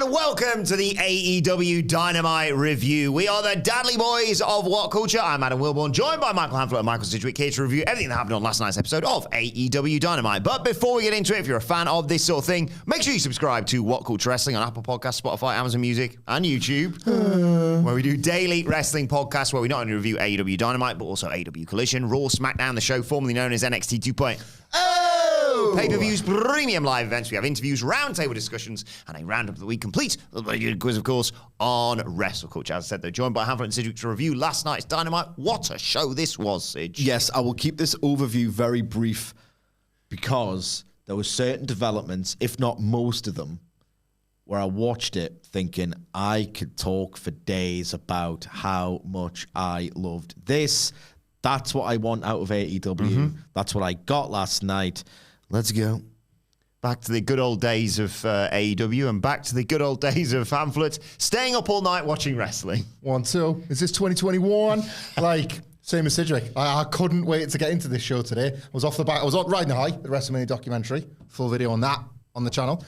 and welcome to the AEW Dynamite review. We are the Dadley Boyz of WhatCulture. I'm Adam Wilborn, joined by Michael Hamflett and Michael Sidgwick, here to review everything that happened on last night's episode of AEW Dynamite. But before we get into it, if you're a fan of this sort of thing, make sure you subscribe to WhatCulture Wrestling on Apple Podcasts, Spotify, Amazon Music, and YouTube, where we do daily wrestling podcasts where we not only review AEW Dynamite, but also AEW Collision, Raw, SmackDown, the show formerly known as NXT 2.0. Pay-per-views, premium live events. We have interviews, roundtable discussions, and a roundup of the week complete with a quiz, of course, on WrestleCulture. As I said, they're joined by Hamflett and Sidgwick to review last night's Dynamite. What a show this was, Sidge. Yes, I will keep this overview very brief because there were certain developments, if not most of them, where I watched it thinking I could talk for days about how much I loved this. That's what I want out of AEW. That's what I got last night. Let's go. Back to the good old days of AEW and back to the good old days of Hamflett staying up all night watching wrestling. 1-2. Is this 2021? Same as Sidgwick. I couldn't wait to get into this show today. I was riding high, the WrestleMania documentary. Full video on that on the channel.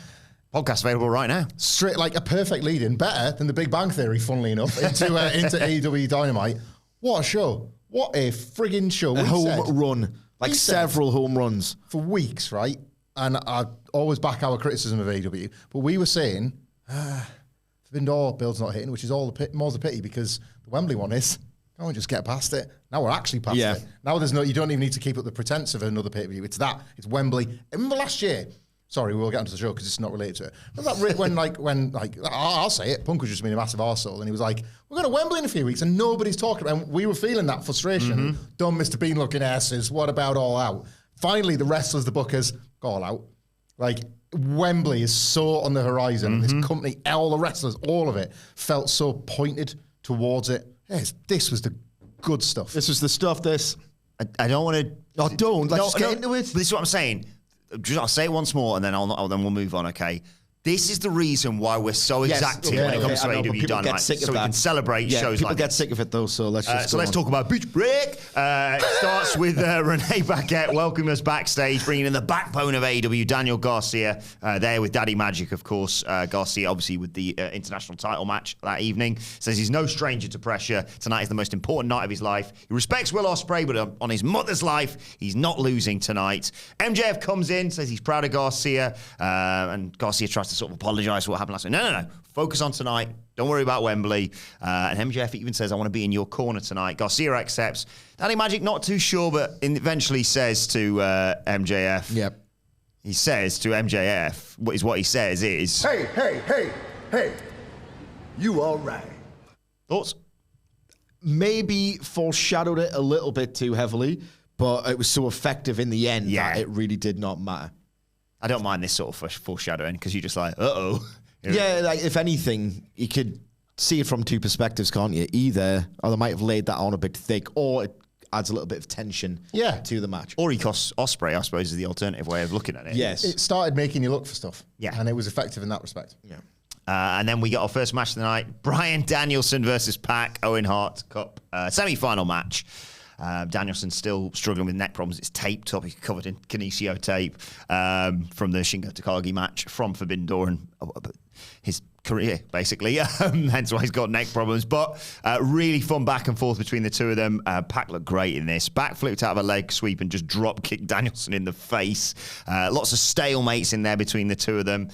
Podcast available right now. Straight like a perfect lead-in, better than the Big Bang Theory, funnily enough, into AEW Dynamite. What a show. What a friggin' show. A home run. Like several home runs. For weeks, right? And I always back our criticism of AEW. But we were saying, Forbidden Door build's not hitting, which is more's the pity because the Wembley one is. Can't we just get past it? Now we're actually past it. Now you don't even need to keep up the pretense of another pay-per-view. It's Wembley. I remember last year, sorry, we'll get onto the show because it's not related to it. Remember that when I'll say it, Punk was just being a massive arsehole and he was like, we're going to Wembley in a few weeks and nobody's talking about it. And we were feeling that frustration. Dumb Mr. Bean looking asses. What about All Out? Finally, the wrestlers, the bookers, got All Out. Wembley is so on the horizon. This company, all the wrestlers, all of it felt so pointed towards it. Yes, this was the good stuff. This was the stuff, I don't want to... Oh, don't. Let's get into it. This is what I'm saying. I'll say it once more, and then then we'll move on, okay? This is the reason why we're so exacting when it comes to AEW Dynamite. So we can celebrate shows like people get sick of it, though, so let's just let's talk about Beach Break. It starts with Renee Paquette welcoming us backstage, bringing in the backbone of AEW, Daniel Garcia, there with Daddy Magic, of course. Garcia, obviously, with the international title match that evening. Says he's no stranger to pressure. Tonight is the most important night of his life. He respects Will Ospreay, but on his mother's life, he's not losing tonight. MJF comes in, says he's proud of Garcia, and Garcia tries to sort of apologise for what happened last night. No. Focus on tonight. Don't worry about Wembley. And MJF even says, I want to be in your corner tonight. Garcia accepts. Daddy Magic not too sure, but eventually says to MJF. Yep. He says to MJF, what he says is... Hey. You all right? Thoughts? Maybe foreshadowed it a little bit too heavily, but it was so effective in the end that it really did not matter. I don't mind this sort of foreshadowing because you're just like, uh-oh. Yeah, if anything, you could see it from two perspectives, can't you? Either, or they might have laid that on a bit thick, or it adds a little bit of tension to the match. Or he costs Ospreay, I suppose, is the alternative way of looking at it. Yes. It started making you look for stuff. Yeah. And it was effective in that respect. Yeah. And then we got our first match of the night, Bryan Danielson versus Pac, Owen Hart Cup semi-final match. Danielson still struggling with neck problems. It's taped up. He's covered in Kinesio tape from the Shingo Takagi match from Forbidden Door and his career, basically. Hence why he's got neck problems. But really fun back and forth between the two of them. Pac looked great in this. Back flipped out of a leg sweep and just drop kicked Danielson in the face. Lots of stalemates in there between the two of them.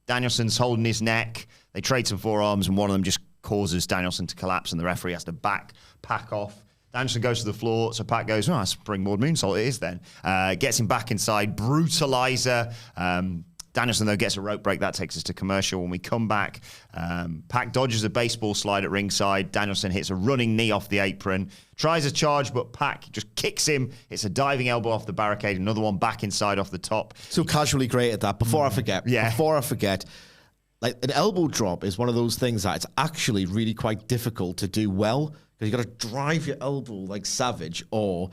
Danielson's holding his neck. They trade some forearms and one of them just causes Danielson to collapse and the referee has to back Pac off. Danielson goes to the floor, so Pac goes, that's springboard moonsault, it is then. Gets him back inside, brutalizer. Danielson, though, gets a rope break. That takes us to commercial. When we come back, Pac dodges a baseball slide at ringside. Danielson hits a running knee off the apron. Tries a charge, but Pac just kicks him. It's a diving elbow off the barricade. Another one back inside off the top. So casually great at that. Before I forget, like an elbow drop is one of those things that it's actually really quite difficult to do well because you got to drive your elbow like savage or...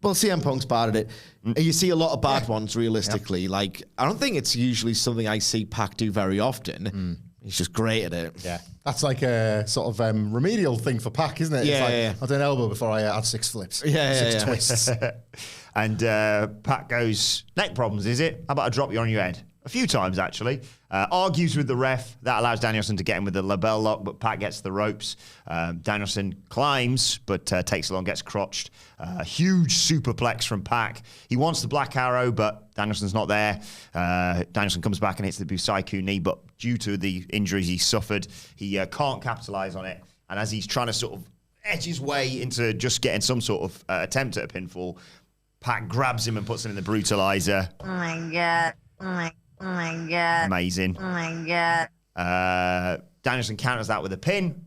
Well, CM Punk's bad at it. You see a lot of bad ones, realistically. Like, I don't think it's usually something I see Pac do very often. He's just great at it. Yeah. That's like a sort of remedial thing for Pac, isn't it? Yeah, I'll do an elbow before I add 6 flips. Six twists. And Pac goes, neck problems, is it? How about I drop you on your head? a few times, actually. Argues with the ref. That allows Danielson to get him with the label lock, but Pac gets the ropes. Danielson climbs, but takes long, gets crotched. Huge superplex from Pac. He wants the Black Arrow, but Danielson's not there. Danielson comes back and hits the Busaiku knee, but due to the injuries he suffered, he can't capitalize on it. And as he's trying to sort of edge his way into just getting some sort of attempt at a pinfall, Pac grabs him and puts him in the brutalizer. Oh my God. Oh my God. Amazing. Oh my God. Danielson counters that with a pin.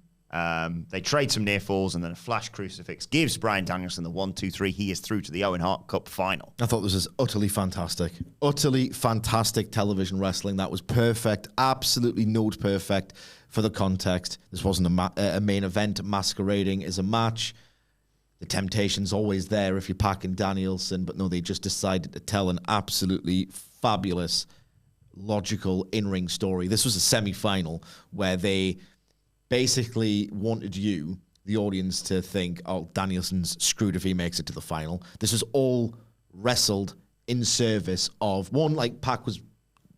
They trade some near falls, and then a flash crucifix gives Bryan Danielson the 1-2-3. He is through to the Owen Hart Cup final. I thought this was utterly fantastic. Utterly fantastic television wrestling. That was perfect. Absolutely note perfect for the context. This wasn't a main event masquerading as a match. The temptation's always there if you're Pac and Danielson, but no, they just decided to tell an absolutely fabulous, logical in-ring story. This was a semi-final where they basically wanted you, the audience, to think, oh, Danielson's screwed if he makes it to the final. This was all wrestled in service of, one, like Pac was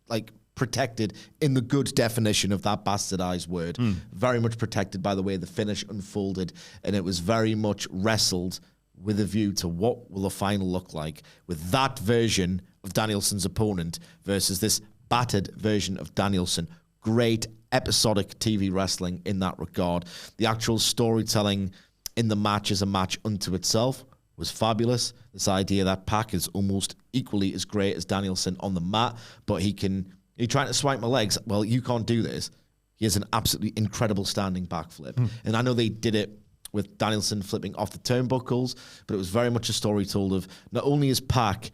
like protected in the good definition of that bastardized word, very much protected by the way the finish unfolded, and it was very much wrestled with a view to what will the final look like with that version of Danielson's opponent versus this battered version of Danielson. Great episodic TV wrestling in that regard. The actual storytelling in the match as a match unto itself was fabulous. This idea that Pac is almost equally as great as Danielson on the mat, but you're trying to swipe my legs. Well, you can't do this. He has an absolutely incredible standing backflip. And I know they did it with Danielson flipping off the turnbuckles, but it was very much a story told of not only is Pac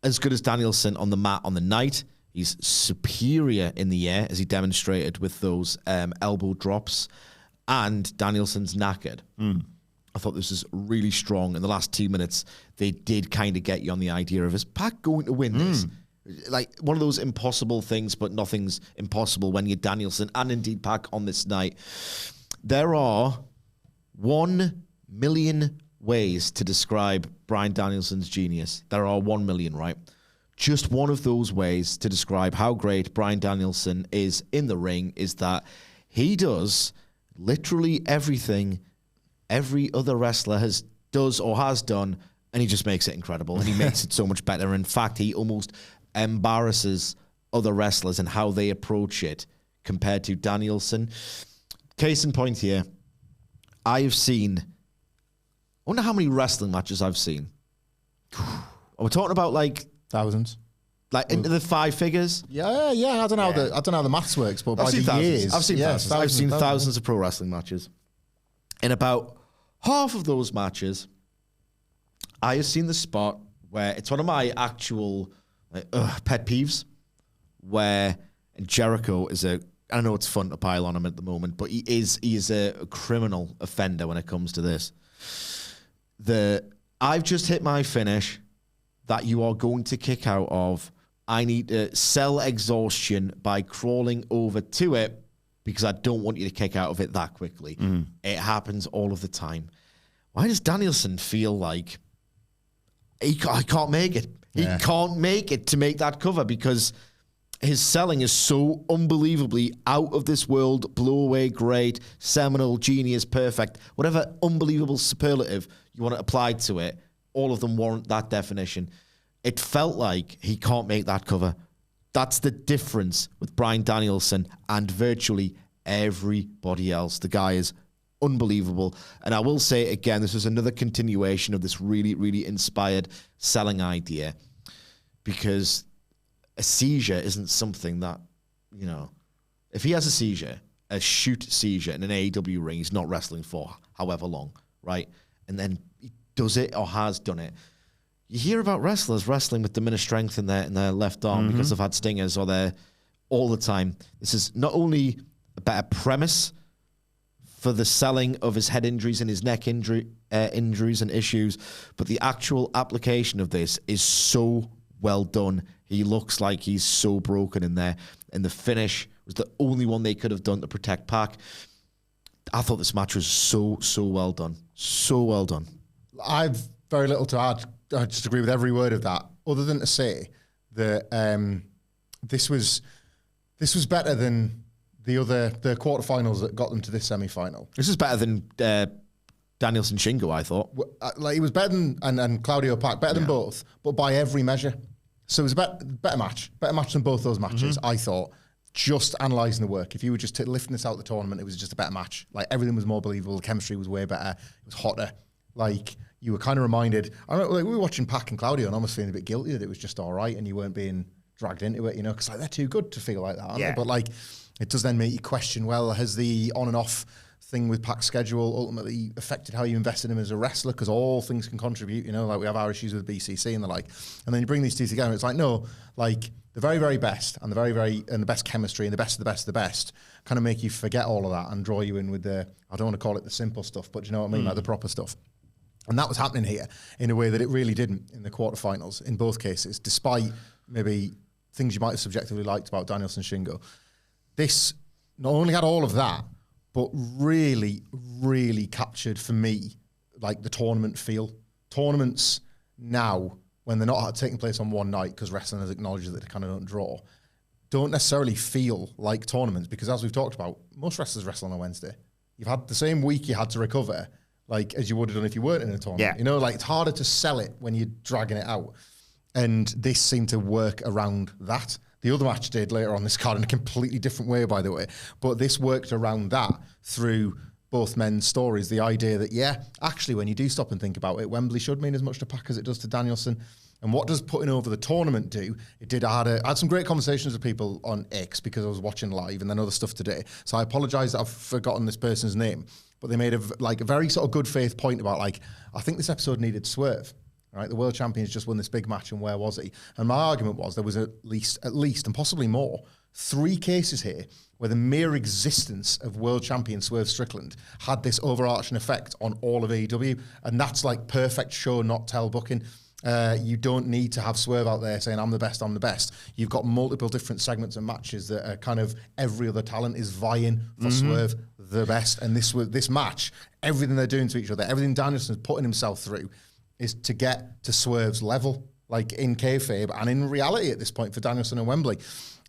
as good as Danielson on the mat on the night, he's superior in the air, as he demonstrated with those elbow drops, and Danielson's knackered. I thought this was really strong. In the last 2 minutes, they did kind of get you on the idea of, is Pac going to win this? Like one of those impossible things, but nothing's impossible when you're Danielson and indeed Pac on this night. There are 1 million ways to describe Bryan Danielson's genius. There are 1 million, right? Just one of those ways to describe how great Bryan Danielson is in the ring is that he does literally everything every other wrestler does or has done, and he just makes it incredible, and he makes it so much better. In fact, he almost embarrasses other wrestlers and how they approach it compared to Danielson. Case in point here, I wonder how many wrestling matches I've seen. Are we talking about like thousands? Like into the 5 figures? Yeah. I don't know how the maths works, but by the years, I've seen thousands. I've seen thousands of pro wrestling matches. In about half of those matches, I have seen the spot where it's one of my actual pet peeves, where Jericho is I know it's fun to pile on him at the moment, but he is a criminal offender when it comes to this. I've just hit my finish that you are going to kick out of. I need to sell exhaustion by crawling over to it because I don't want you to kick out of it that quickly. It happens all of the time. Why does Danielson feel like I can't make it? He can't make it to make that cover because his selling is so unbelievably out of this world, blow away, great, seminal, genius, perfect, whatever unbelievable superlative you want to apply to it, all of them warrant that definition. It felt like he can't make that cover. That's the difference with Bryan Danielson and virtually everybody else. The guy is unbelievable. And I will say again, this is another continuation of this really, really inspired selling idea, because a seizure isn't something that, if he has a seizure, a shoot seizure in an AEW ring, he's not wrestling for however long, right? And then he does it or has done it. You hear about wrestlers wrestling with diminished strength in their left arm because they've had stingers or they're all the time. This is not only a better premise for the selling of his head injuries and his neck injuries and issues, but the actual application of this is so well done. He looks like he's so broken in there, and the finish was the only one they could have done to protect Pac. I thought this match was so well done. So well done. I've very little to add. I just agree with every word of that, other than to say that this was better than the quarterfinals that got them to this semi-final. This is better than Danielson Shingo, I thought. Like, it was better than and Claudio Pac, better than both, but by every measure. So it was a better match than both those matches. I thought. Just analysing the work. If you were just lifting this out of the tournament, it was just a better match. Like, everything was more believable. The chemistry was way better. It was hotter. Like, you were kind of reminded. I remember, like, we were watching Pac and Claudio and almost feeling a bit guilty that it was just all right and you weren't being dragged into it, because like, they're too good to feel like that, aren't they? But like, it does then make you question, well, has the on and off thing with Pac's schedule ultimately affected how you invested in him as a wrestler? Because all things can contribute, like we have our issues with BCC and the like. And then you bring these two together and it's like, no, like the very, very best and the best chemistry and the best of the best of the best kind of make you forget all of that and draw you in with I don't want to call it the simple stuff, but you know what I mean? Like the proper stuff. And that was happening here in a way that it really didn't in the quarterfinals in both cases, despite maybe things you might have subjectively liked about Danielson Shingo. This not only had all of that, but really, really captured for me like the tournament feel. Tournaments now, when they're not taking place on one night, because wrestling has acknowledged that they kind of don't draw, don't necessarily feel like tournaments, because as we've talked about, most wrestlers wrestle on a Wednesday. You've had the same week you had to recover, like as you would have done if you weren't in a tournament. Yeah. Like it's harder to sell it when you're dragging it out. And this seemed to work around that. The other match did later on this card in a completely different way, by the way. But this worked around that through both men's stories. The idea that, actually, when you do stop and think about it, Wembley should mean as much to Pac as it does to Danielson. And what does putting over the tournament do? It did. I had some great conversations with people on X because I was watching live and then other stuff today. So I apologise that I've forgotten this person's name. But they made a very sort of good faith point about, I think this episode needed Swerve. Right, the world champions just won this big match, and where was he? And my argument was there was at least, and possibly more, 3 cases here where the mere existence of world champion Swerve Strickland had this overarching effect on all of AEW, and that's like perfect show not tell booking. You don't need to have Swerve out there saying I'm the best, I'm the best. You've got multiple different segments and matches that are kind of every other talent is vying for Swerve the best, and this match, everything they're doing to each other, everything Danielson's putting himself through, is to get to Swerve's level, like in kayfabe and in reality at this point for Danielson and Wembley.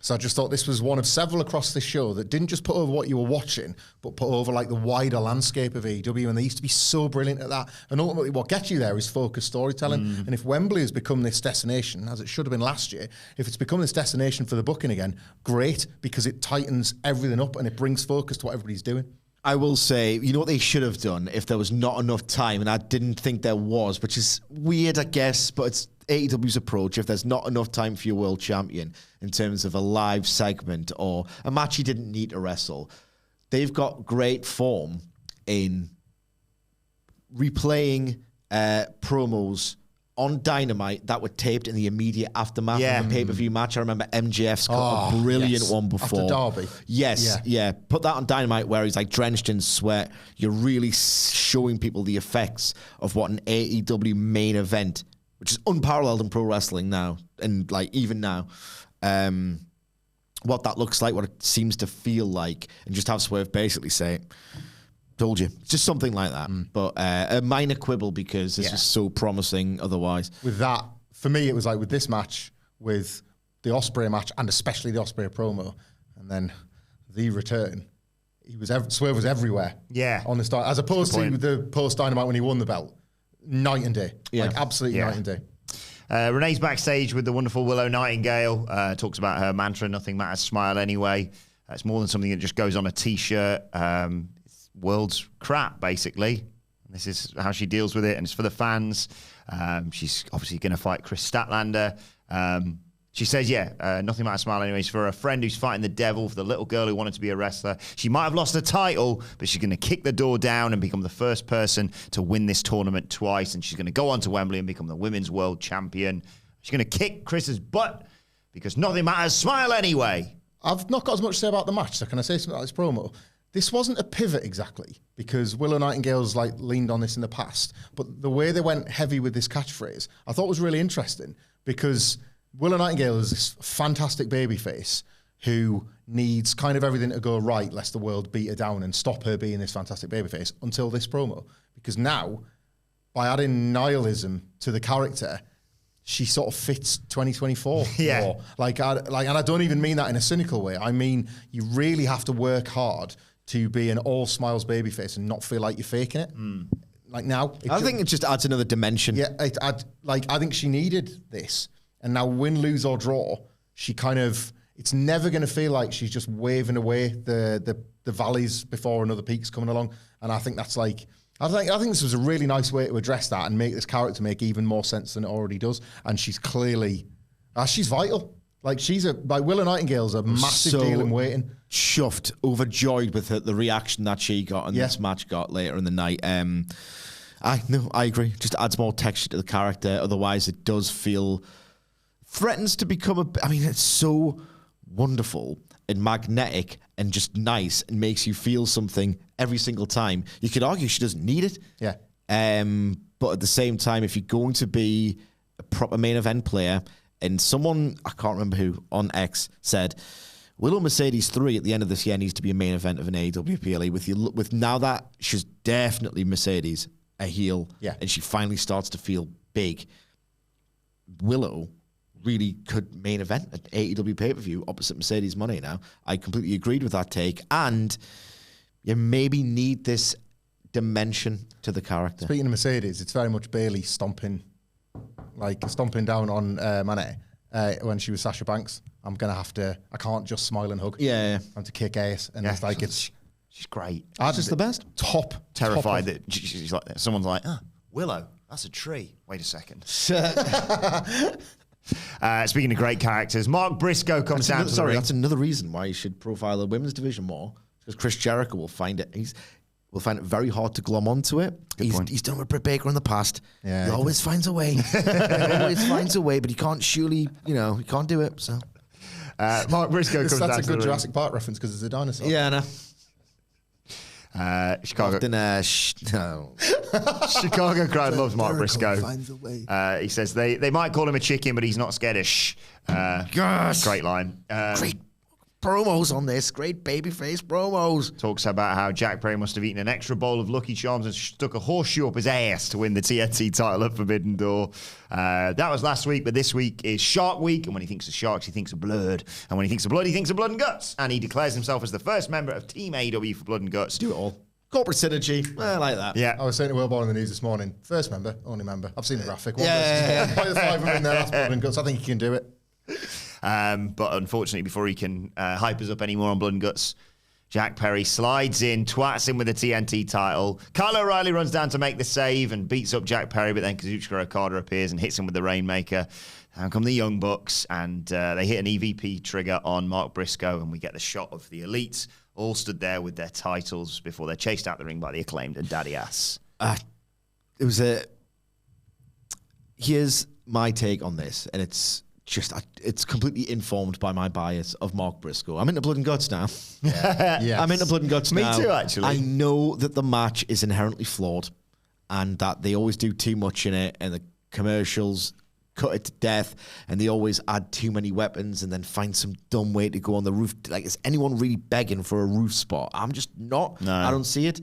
So I just thought this was one of several across the show that didn't just put over what you were watching, but put over like the wider landscape of AEW, and they used to be so brilliant at that. And ultimately what gets you there is focused storytelling. And if Wembley has become this destination, as it should have been last year, if it's become this destination for the booking again, great, because it tightens everything up and it brings focus to what everybody's doing. I will say, you know what they should have done if there was not enough time, and I didn't think there was, which is weird, I guess, but it's AEW's approach. If there's not enough time for your world champion in terms of a live segment or a match he didn't need to wrestle, they've got great form in replaying promos on Dynamite that were taped in the immediate aftermath of the pay-per-view match. I remember MJF's got a brilliant one before. After Derby. Yes, yeah. Put that on Dynamite where he's like drenched in sweat. You're really showing people the effects of what an AEW main event, which is unparalleled in pro wrestling now, and like even now, what that looks like, what it seems to feel like, and just have Swerve basically say, told you. Just something like that. But a minor quibble because this is so promising otherwise. With that, for me, it was like with this match, with the Ospreay match, and especially the Ospreay promo, and then the return, Swerve was everywhere. Yeah. On the start, as opposed to the post-Dynamite when he won the belt. Night and day. Yeah. Like, absolutely night and day. Renee's backstage with the wonderful Willow Nightingale. Talks about her mantra, nothing matters, smile anyway. It's more than something that just goes on a T-shirt. World's crap, basically. This is how she deals with it, and it's for the fans. She's obviously going to fight Chris Statlander. She says, nothing matters, smile anyways, for a friend who's fighting the devil, for the little girl who wanted to be a wrestler. She might have lost the title, but she's going to kick the door down and become the first person to win this tournament twice, and she's going to go on to Wembley and become the women's world champion. She's going to kick Chris's butt because nothing matters, smile anyway. I've not got as much to say about the match, so can I say something about this promo? This wasn't a pivot exactly, because Willow Nightingale's like leaned on this in the past, but the way they went heavy with this catchphrase, I thought was really interesting, because Willow Nightingale is this fantastic babyface who needs kind of everything to go right lest the world beat her down and stop her being this fantastic babyface until this promo, because now, by adding nihilism to the character, she sort of fits 2024 Yeah. more. And I don't even mean that in a cynical way. I mean, you really have to work hard to be an all smiles babyface and not feel like you're faking it. Like now, I think it just adds another dimension. yeah, I think she needed this, and now win, lose or draw, she kind of. It's never going to feel like she's just waving away the valleys before another peak's coming along. And I think that's like. I think this was a really nice way to address that and make this character make even more sense than it already does. And she's clearly, she's vital. Like Willow Nightingale's a massive deal in waiting. Chuffed, overjoyed with the reaction that she got and this match got later in the night. I agree. Just adds more texture to the character. Otherwise, it does feel threatens to become it's so wonderful and magnetic and just nice and makes you feel something every single time. You could argue she doesn't need it. Yeah. But at the same time, if you're going to be a proper main event player, and someone, I can't remember who, on X said, Willow Mercedes 3 at the end of this year needs to be a main event of an AEW PLE. With now that she's definitely Mercedes, a heel, and she finally starts to feel big, Willow really could main event an AEW pay-per-view opposite Mercedes Moné now. I completely agreed with that take. And you maybe need this dimension to the character. Speaking of Mercedes, it's very much Bayley stomping down on Moné when she was Sasha Banks. I can't just smile and hug. Yeah. I have to kick ass. And she's great. It's just the best. Terrified that she's like, someone's like, Willow, that's a tree. Wait a second. Speaking of great characters, Mark Briscoe comes down to the ring. That's another reason why you should profile the women's division more, because Chris Jericho will find it. Will find it very hard to glom onto it. He's done with Britt Baker in the past. Yeah, he always finds a way. But he can't surely, he can't do it. So Mark Briscoe comes down to the ring. That's a good Jurassic Park reference because it's a dinosaur. Yeah, I know. Chicago crowd loves Mark Briscoe. He says they might call him a chicken, but he's not scared of shh. Great line. Great promos on this. Great babyface promos. Talks about how Jack Perry must have eaten an extra bowl of Lucky Charms and stuck a horseshoe up his ass to win the TNT title at Forbidden Door. That was last week, but this week is Shark Week, and when he thinks of sharks, he thinks of blood. And when he thinks of blood, he thinks of blood and guts. And he declares himself as the first member of Team AEW for Blood and Guts. Do it all. Corporate synergy. I like that. Yeah. I was saying to Will Ball in the news this morning, first member, only member. I've seen the graphic. Play the 5 of them in there, that's Blood and Guts. I think he can do it. But unfortunately, before he can hype us up anymore on Blood and Guts, Jack Perry slides in, twats him with the TNT title. Kyle O'Reilly runs down to make the save and beats up Jack Perry, but then Kazuchika Okada appears and hits him with the Rainmaker. Down come the Young Bucks, and they hit an EVP trigger on Mark Briscoe, and we get the shot of the Elites all stood there with their titles before they're chased out the ring by the Acclaimed and Daddy Ass. Here's my take on this, and it's completely informed by my bias of Mark Briscoe. I'm into Blood and Guts now. Yes. I'm into Blood and Guts now. Me too, actually. I know that the match is inherently flawed and that they always do too much in it, and the commercials cut it to death, and they always add too many weapons and then find some dumb way to go on the roof. Like, is anyone really begging for a roof spot? I'm just not. No. I don't see it.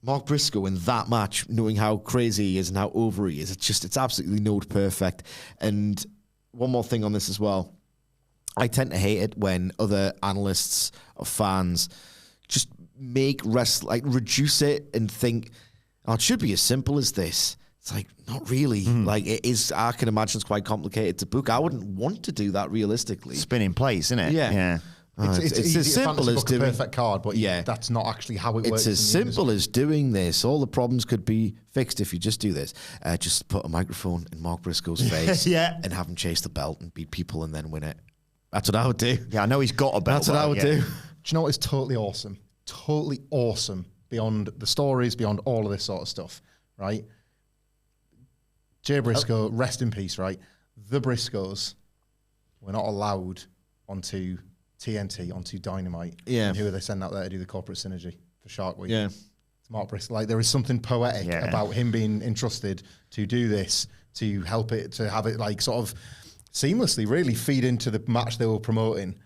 Mark Briscoe in that match, knowing how crazy he is and how over he is, it's absolutely note perfect. And one more thing on this as well. I tend to hate it when other analysts or fans just make reduce it and think, oh, it should be as simple as this. It's like, not really. Like, it is, I can imagine it's quite complicated to book. I wouldn't want to do that realistically. Spinning plates, isn't it? Yeah. It's as simple as doing a perfect card, but that's not actually how it works. It's as simple as doing this. All the problems could be fixed if you just do this. Just put a microphone in Mark Briscoe's face and have him chase the belt and beat people and then win it. That's what I would do. Yeah, I know he's got a belt. That's what I would do. Do you know what is totally awesome? Totally awesome beyond the stories, beyond all of this sort of stuff, right? Jay Briscoe, rest in peace, right? The Briscoes were not allowed onto TNT, onto Dynamite. Yeah. And who are they sending out there to do the corporate synergy for Shark Week? Yeah. It's Mark Briscoe. Like, there is something poetic about him being entrusted to do this, to help it, to have it like sort of seamlessly really feed into the match they were promoting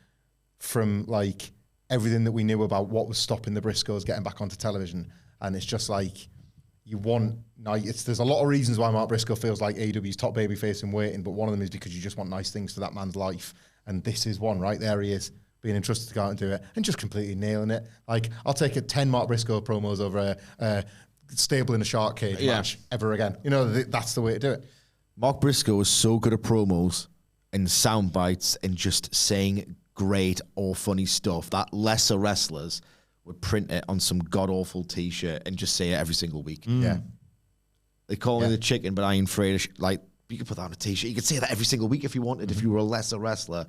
from like everything that we knew about what was stopping the Briscoes getting back onto television. And it's just like, you want there's a lot of reasons why Mark Briscoe feels like AEW's top babyface in waiting, but one of them is because you just want nice things for that man's life, and this is one. Right there he is, being entrusted to go out and do it and just completely nailing it. Like, I'll take 10 Mark Briscoe promos over a stable in a shark cage match ever again. You know, that's the way to do it. Mark Briscoe is so good at promos and sound bites and just saying great or funny stuff that lesser wrestlers would print it on some god-awful T-shirt and just say it every single week. Yeah. They call me the chicken, but I ain't afraid of like, you could put that on a T-shirt. You could say that every single week if you wanted, if you were a lesser wrestler.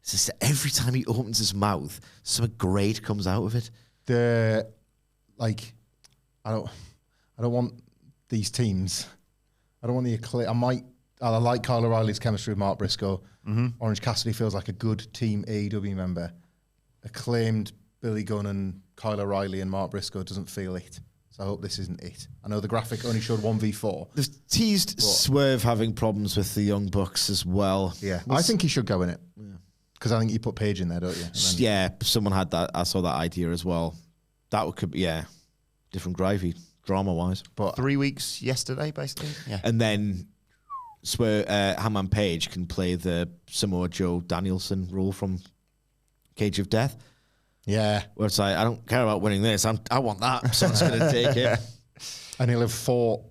It's just every time he opens his mouth, something great comes out of it. I don't want these teams. I don't want the acclaim. I like Kyle O'Reilly's chemistry with Mark Briscoe. Orange Cassidy feels like a good team AEW member. Acclaimed Billy Gunn and Kyle O'Reilly and Mark Briscoe doesn't feel it. So I hope this isn't it. I know the graphic only showed 1v4. They've teased Swerve having problems with the Young Bucks as well. Yeah, I think he should go in it. Because I think you put Page in there, don't you? Yeah, someone had that. I saw that idea as well. That could be, different gravy, drama-wise. But 3 weeks yesterday, basically. Yeah. And then Hangman Page can play the Samoa Joe Danielson role from Cage of Death. Yeah. Where it's like, I don't care about winning this. I want that. So I'm just going to take it. And he'll have fought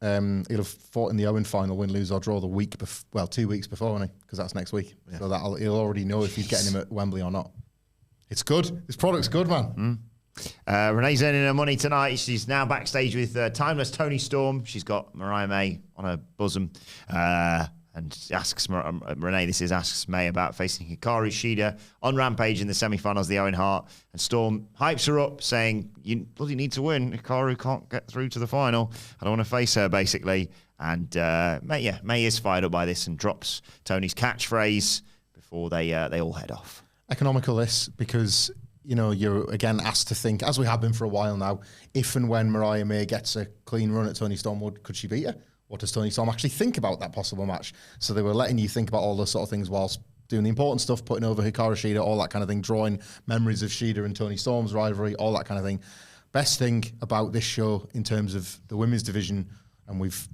in the Owen final, win, lose or draw the week 2 weeks before, won't he? Because that's next week. Yeah. So he'll already know if he's getting him at Wembley or not. It's good. This product's good, man. Renee's earning her money tonight. She's now backstage with Timeless Toni Storm. She's got Mariah May on her bosom. And asks May about facing Hikaru Shida on Rampage in the semi-finals, the Owen Hart. And Storm hypes her up, saying, you bloody need to win. Hikaru can't get through to the final. I don't want to face her, basically. And May is fired up by this and drops Tony's catchphrase before they all head off. Economical this, because you're again asked to think, as we have been for a while now, if and when Mariah May gets a clean run at Toni Storm, could she beat her? What does Toni Storm actually think about that possible match? So they were letting you think about all those sort of things whilst doing the important stuff, putting over Hikaru Shida, all that kind of thing, drawing memories of Shida and Toni Storm's rivalry, all that kind of thing. Best thing about this show in terms of the women's division, and we've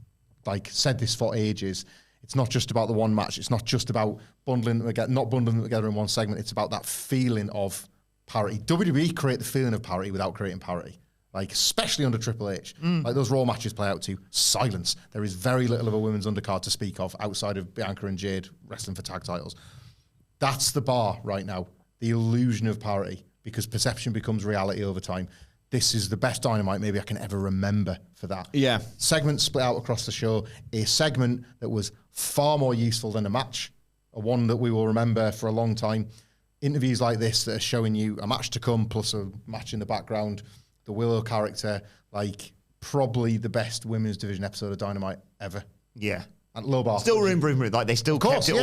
said this for ages, it's not just about the one match. It's not just about not bundling them together in one segment. It's about that feeling of parity. WWE create the feeling of parity without creating parity. Especially under Triple H. Those Raw matches play out to silence. There is very little of a women's undercard to speak of outside of Bianca and Jade wrestling for tag titles. That's the bar right now. The illusion of parity, because perception becomes reality over time. This is the best Dynamite maybe I can ever remember for that. Yeah. Segments split out across the show. A segment that was far more useful than a match. One that we will remember for a long time. Interviews like this that are showing you a match to come plus a match in the background. The Willow character, probably the best women's division episode of Dynamite ever. Yeah. And low bar. Still room for improvement. They still kept it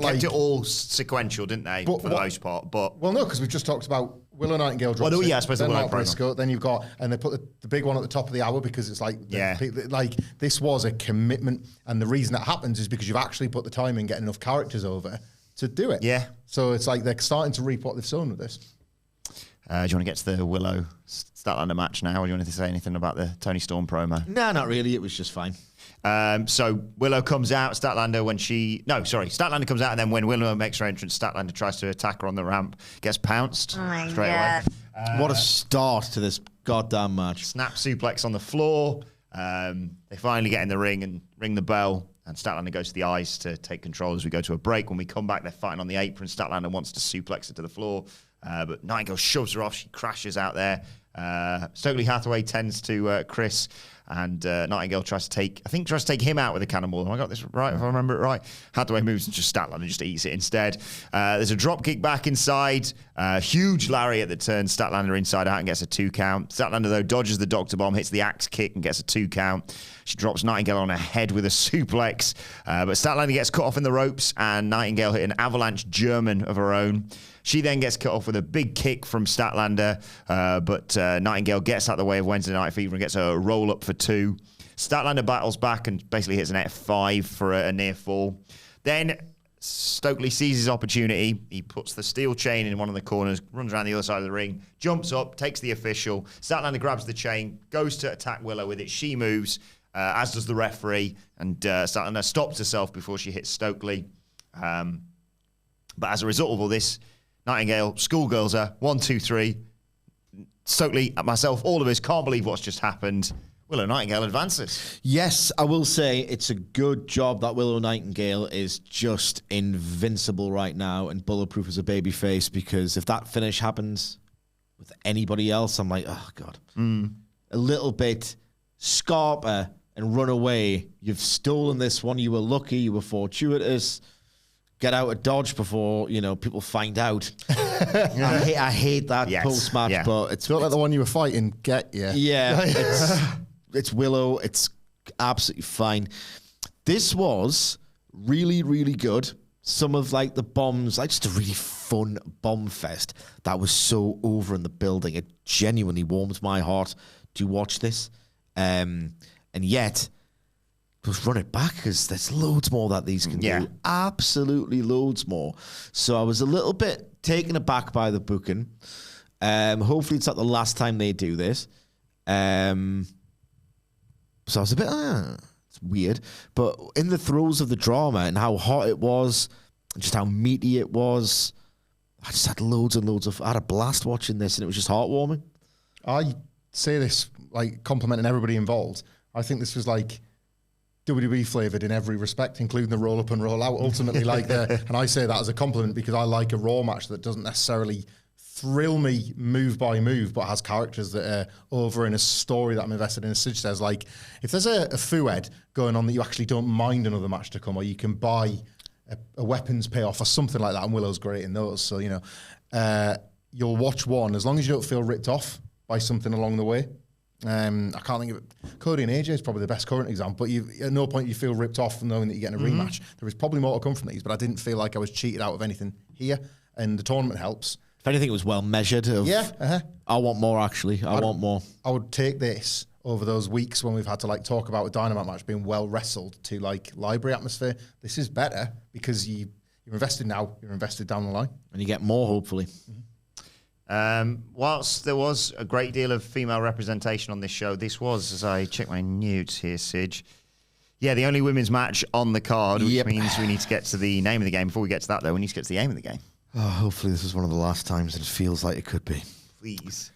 kept all sequential, didn't they? For the most part. But no, because we've just talked about Willow Nightingale drops I suppose then Willow Briscoe, then you've got, and they put the big one at the top of the hour because it's this was a commitment, and the reason that happens is because you've actually put the time in getting enough characters over to do it. Yeah. So it's they're starting to reap what they've sown with this. Do you want to get to the Willow Statlander match now, or do you want to say anything about the Toni Storm promo? No, not really. It was just fine. So Willow comes out, Statlander comes out, and then when Willow makes her entrance, Statlander tries to attack her on the ramp, gets pounced straight away. What a start to this goddamn match. Snap suplex on the floor. They finally get in the ring and ring the bell, and Statlander goes to the ice to take control as we go to a break. When we come back, they're fighting on the apron. Statlander wants to suplex her to the floor. But Nightingale shoves her off. She crashes out there. Stokely Hathaway tends to Chris, and Nightingale tries to take him out with a cannonball. Have I got this right? If I remember it right, Hathaway moves and just Statlander just eats it instead. There's a drop kick back inside. Huge lariat that turns Statlander inside out and gets a 2 count. Statlander though dodges the Doctor Bomb, hits the axe kick and gets a 2 count. She drops Nightingale on her head with a suplex, but Statlander gets cut off in the ropes, and Nightingale hit an avalanche German of her own. She then gets cut off with a big kick from Statlander, but Nightingale gets out of the way of Wednesday Night Fever and gets a roll-up for 2. Statlander battles back and basically hits an F5 for a near fall. Then Stokely sees his opportunity. He puts the steel chain in one of the corners, runs around the other side of the ring, jumps up, takes the official. Statlander grabs the chain, goes to attack Willow with it. She moves, as does the referee, and Statlander stops herself before she hits Stokely. But as a result of all this, Nightingale schoolgirls her. 1, 2, 3. Stokely, myself, all of us can't believe what's just happened. Willow Nightingale advances. Yes, I will say it's a good job that Willow Nightingale is just invincible right now and bulletproof as a babyface, because if that finish happens with anybody else, I'm like, oh, God. A little bit scarper and run away. You've stolen this one. You were lucky. You were fortuitous. Get out of Dodge before, people find out. I hate that post-match, but it's not like the one you were fighting. Get you. Yeah, it's Willow. It's absolutely fine. This was really, really good. Some of the bombs, just a really fun bomb fest that was so over in the building. It genuinely warmed my heart to watch this. And yet, let's run it back, because there's loads more that these can do. Absolutely loads more. So I was a little bit taken aback by the booking. Hopefully it's not the last time they do this. So I was a bit, it's weird. But in the throes of the drama and how hot it was, and just how meaty it was, I just had loads and loads I had a blast watching this, and it was just heartwarming. I say this, complimenting everybody involved. I think this was WWE flavored in every respect, including the roll up and roll out. Ultimately, and I say that as a compliment, because I like a Raw match that doesn't necessarily thrill me move by move, but has characters that are over in a story that I'm invested in. As Sid says, if there's a foo-ed going on that you actually don't mind another match to come, or you can buy a weapons payoff or something like that, and Willow's great in those. So, you'll watch one as long as you don't feel ripped off by something along the way. I can't think of it. Cody and AJ is probably the best current example, but at no point you feel ripped off from knowing that you're getting a rematch. There is probably more to come from these, but I didn't feel like I was cheated out of anything here, and the tournament helps. If anything, it was well measured. I want more, actually. I want more. I would take this over those weeks when we've had to talk about a Dynamite match being well wrestled to library atmosphere. This is better because you're invested now, you're invested down the line. And you get more, hopefully. Whilst there was a great deal of female representation on this show, this was, as I check my notes here, Sige, the only women's match on the card, which means we need to get to the name of the game. Before we get to that, though, we need to get to the aim of the game. Oh, hopefully this is one of the last times it feels like it could be. Please.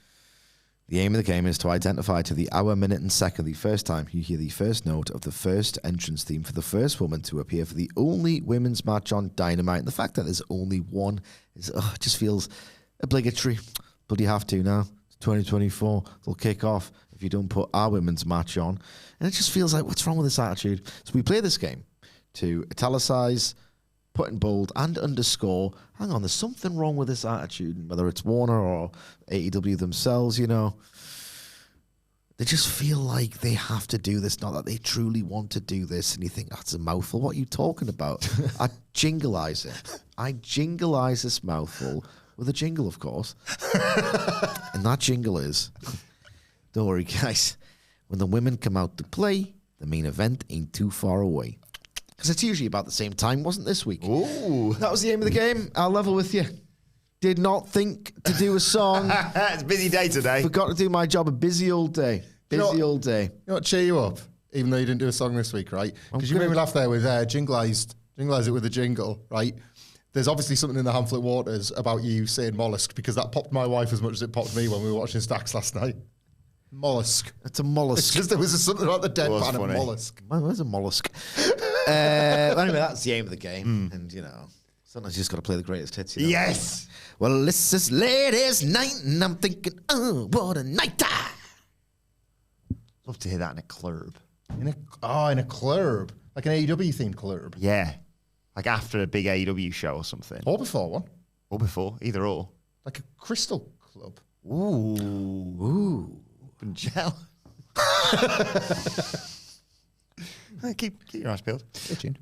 The aim of the game is to identify to the hour, minute, and second the first time you hear the first note of the first entrance theme for the first woman to appear for the only women's match on Dynamite. And the fact that there's only one is just feels obligatory. But you have to now. It's 2024. It'll kick off if you don't put our women's match on. And it just feels like, what's wrong with this attitude? So we play this game to italicize, put in bold, and underscore, hang on, there's something wrong with this attitude, whether it's Warner or AEW themselves, They just feel like they have to do this, not that they truly want to do this, and you think, that's a mouthful. What are you talking about? I jingleize it. I jingleize this mouthful with a jingle, of course. And that jingle is, don't worry, guys, when the women come out to play, the main event ain't too far away. Because it's usually about the same time, wasn't this week? Ooh. That was the aim of the game. I'll level with you. Did not think to do a song. It's a busy day today. Forgot to do my job. A busy old day. All day. You know what, cheer you up, even though you didn't do a song this week, right? Because you made me laugh there with jinglize it with a jingle, right? There's obviously something in the Hamlet waters about you saying mollusk, because that popped my wife as much as it popped me when we were watching Stacks last night. Mollusk. It's a mollusk. It's just there was something about the deadpan of mollusk. Where's a mollusk? Anyway, that's the aim of the game. And, sometimes you just got to play the greatest hits. Yes. Well, this is ladies' night, and I'm thinking, oh, what a night. Love to hear that in a club. In a club. Like an AEW themed club. Yeah. Like after a big AEW show or something. Or before one. Or before, either or. Like a crystal club. Ooh. Gel. Keep your eyes peeled.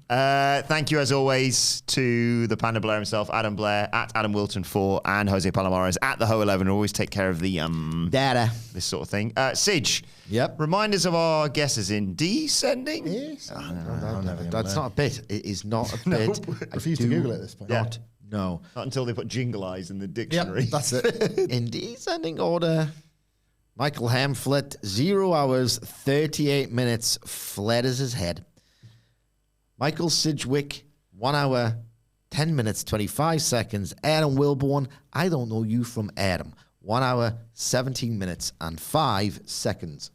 Thank you, as always, to the Panda Blair himself, Adam Blair, at Adam Wilton 4, and Jose Palomares at the Ho 11. Always take care of the data, this sort of thing. Sige. Yep. Reminders of our guesses in descending. Yes. That's not a bit. It is not a bit. I refuse to Google it at this point. Not. No. Not until they put jingle eyes in the dictionary. Yep, that's it. In descending order, Michael Hamflett, 0 hours, 38 minutes, fled as his head. Michael Sidgwick, 1 hour, 10 minutes, 25 seconds. Adam Wilborn, I don't know you from Adam. 1 hour, 17 minutes, and 5 seconds.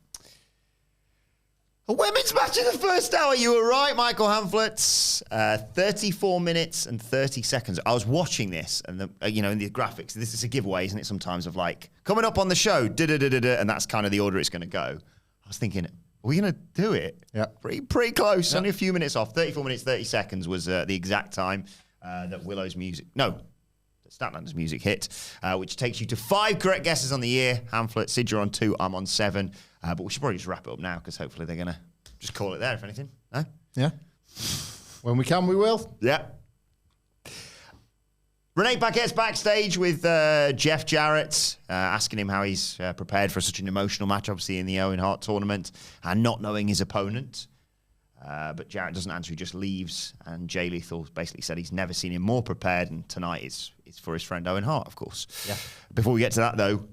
A women's match in the first hour. You were right, Michael Hamflett. 34 minutes and 30 seconds. I was watching this, and in the graphics, this is a giveaway, isn't it? Sometimes of like coming up on the show, and that's kind of the order it's going to go. I was thinking, are we going to do it? Yeah, pretty close. Only a few minutes off. 34 minutes 30 seconds was the exact time that Statlander's music hit, which takes you to 5 correct guesses on the year. Hamflett, Sid, you're on 2, I'm on 7. But we should probably just wrap it up now because hopefully they're going to just call it there, if anything. No? Yeah. When we can, we will. Yeah. Renee Paquette's backstage with Jeff Jarrett, asking him how he's prepared for such an emotional match, obviously, in the Owen Hart tournament, and not knowing his opponent. But Jarrett doesn't answer, he just leaves. And Jay Lethal basically said he's never seen him more prepared, and tonight it's for his friend Owen Hart, of course. Yeah. Before we get to that, though,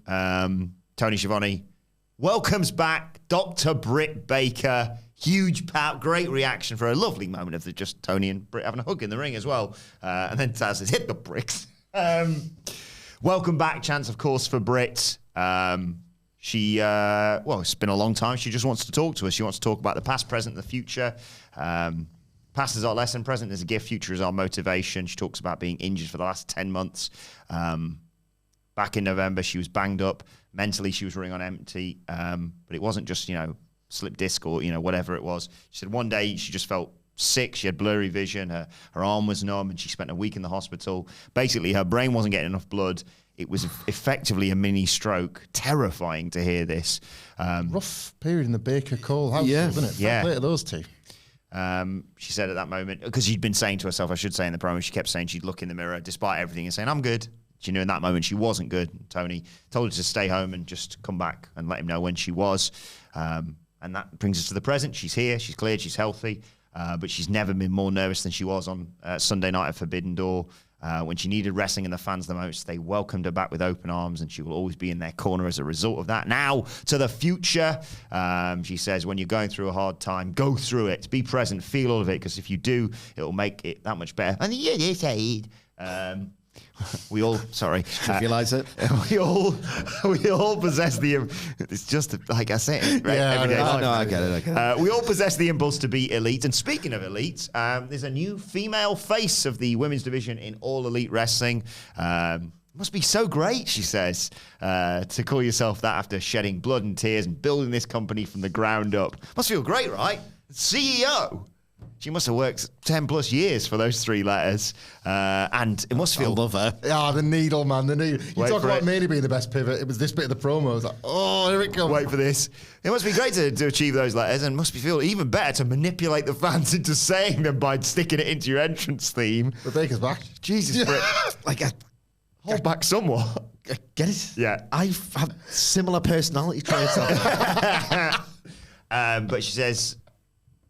Tony Schiavone welcomes back Dr. Britt Baker. Huge pout, great reaction for a lovely moment of just Tony and Britt having a hug in the ring as well. And then Taz says, hit the bricks. Welcome back chance, of course, for Britt. It's been a long time. She just wants to talk to us. She wants to talk about the past, present, and the future. Past is our lesson, present is a gift, future is our motivation. She talks about being injured for the last 10 months. Back in November, she was banged up. Mentally, she was running on empty. But it wasn't just, slip disc or, whatever it was. She said one day she just felt sick. She had blurry vision. Her arm was numb, and she spent a week in the hospital. Basically, her brain wasn't getting enough blood. It was effectively a mini stroke. Terrifying to hear this. Rough period in the Baker Cole house, wasn't it? Yeah. Play to those two. She said at that moment, because she'd been saying to herself, I should say in the promo, she kept saying she'd look in the mirror despite everything and saying, I'm good. She knew in that moment she wasn't good. Tony told her to stay home and just come back and let him know when she was. And that brings us to the present. She's here, she's cleared, she's healthy, but she's never been more nervous than she was on Sunday night at Forbidden Door. When she needed wrestling and the fans the most, they welcomed her back with open arms, and she will always be in their corner as a result of that. Now, to the future, she says, when you're going through a hard time, go through it. Be present, feel all of it, because if you do, it'll make it that much better. And the other side, we all, sorry. Trivialize it. We all possess the, it's just like I say, right? Yeah, Everyday life. No, I get it. We all possess the impulse to be elite. And speaking of elite, there's a new female face of the women's division in All Elite Wrestling. Must be so great, she says, to call yourself that after shedding blood and tears and building this company from the ground up. Must feel great, right? CEO. She must have worked 10 plus years for those 3 letters. And it must feel... I love her. Ah, the needle, man, the needle. You Wait talk about it. Moné being the best pivot. It was this bit of the promo. I was like, oh, here it comes. Wait for this. It must be great to achieve those letters, and must feel even better to manipulate the fans into saying them by sticking it into your entrance theme. But Baker's back. Jesus, Britt. Hold back somewhat. Get it? Yeah. I have similar personality traits. But she says...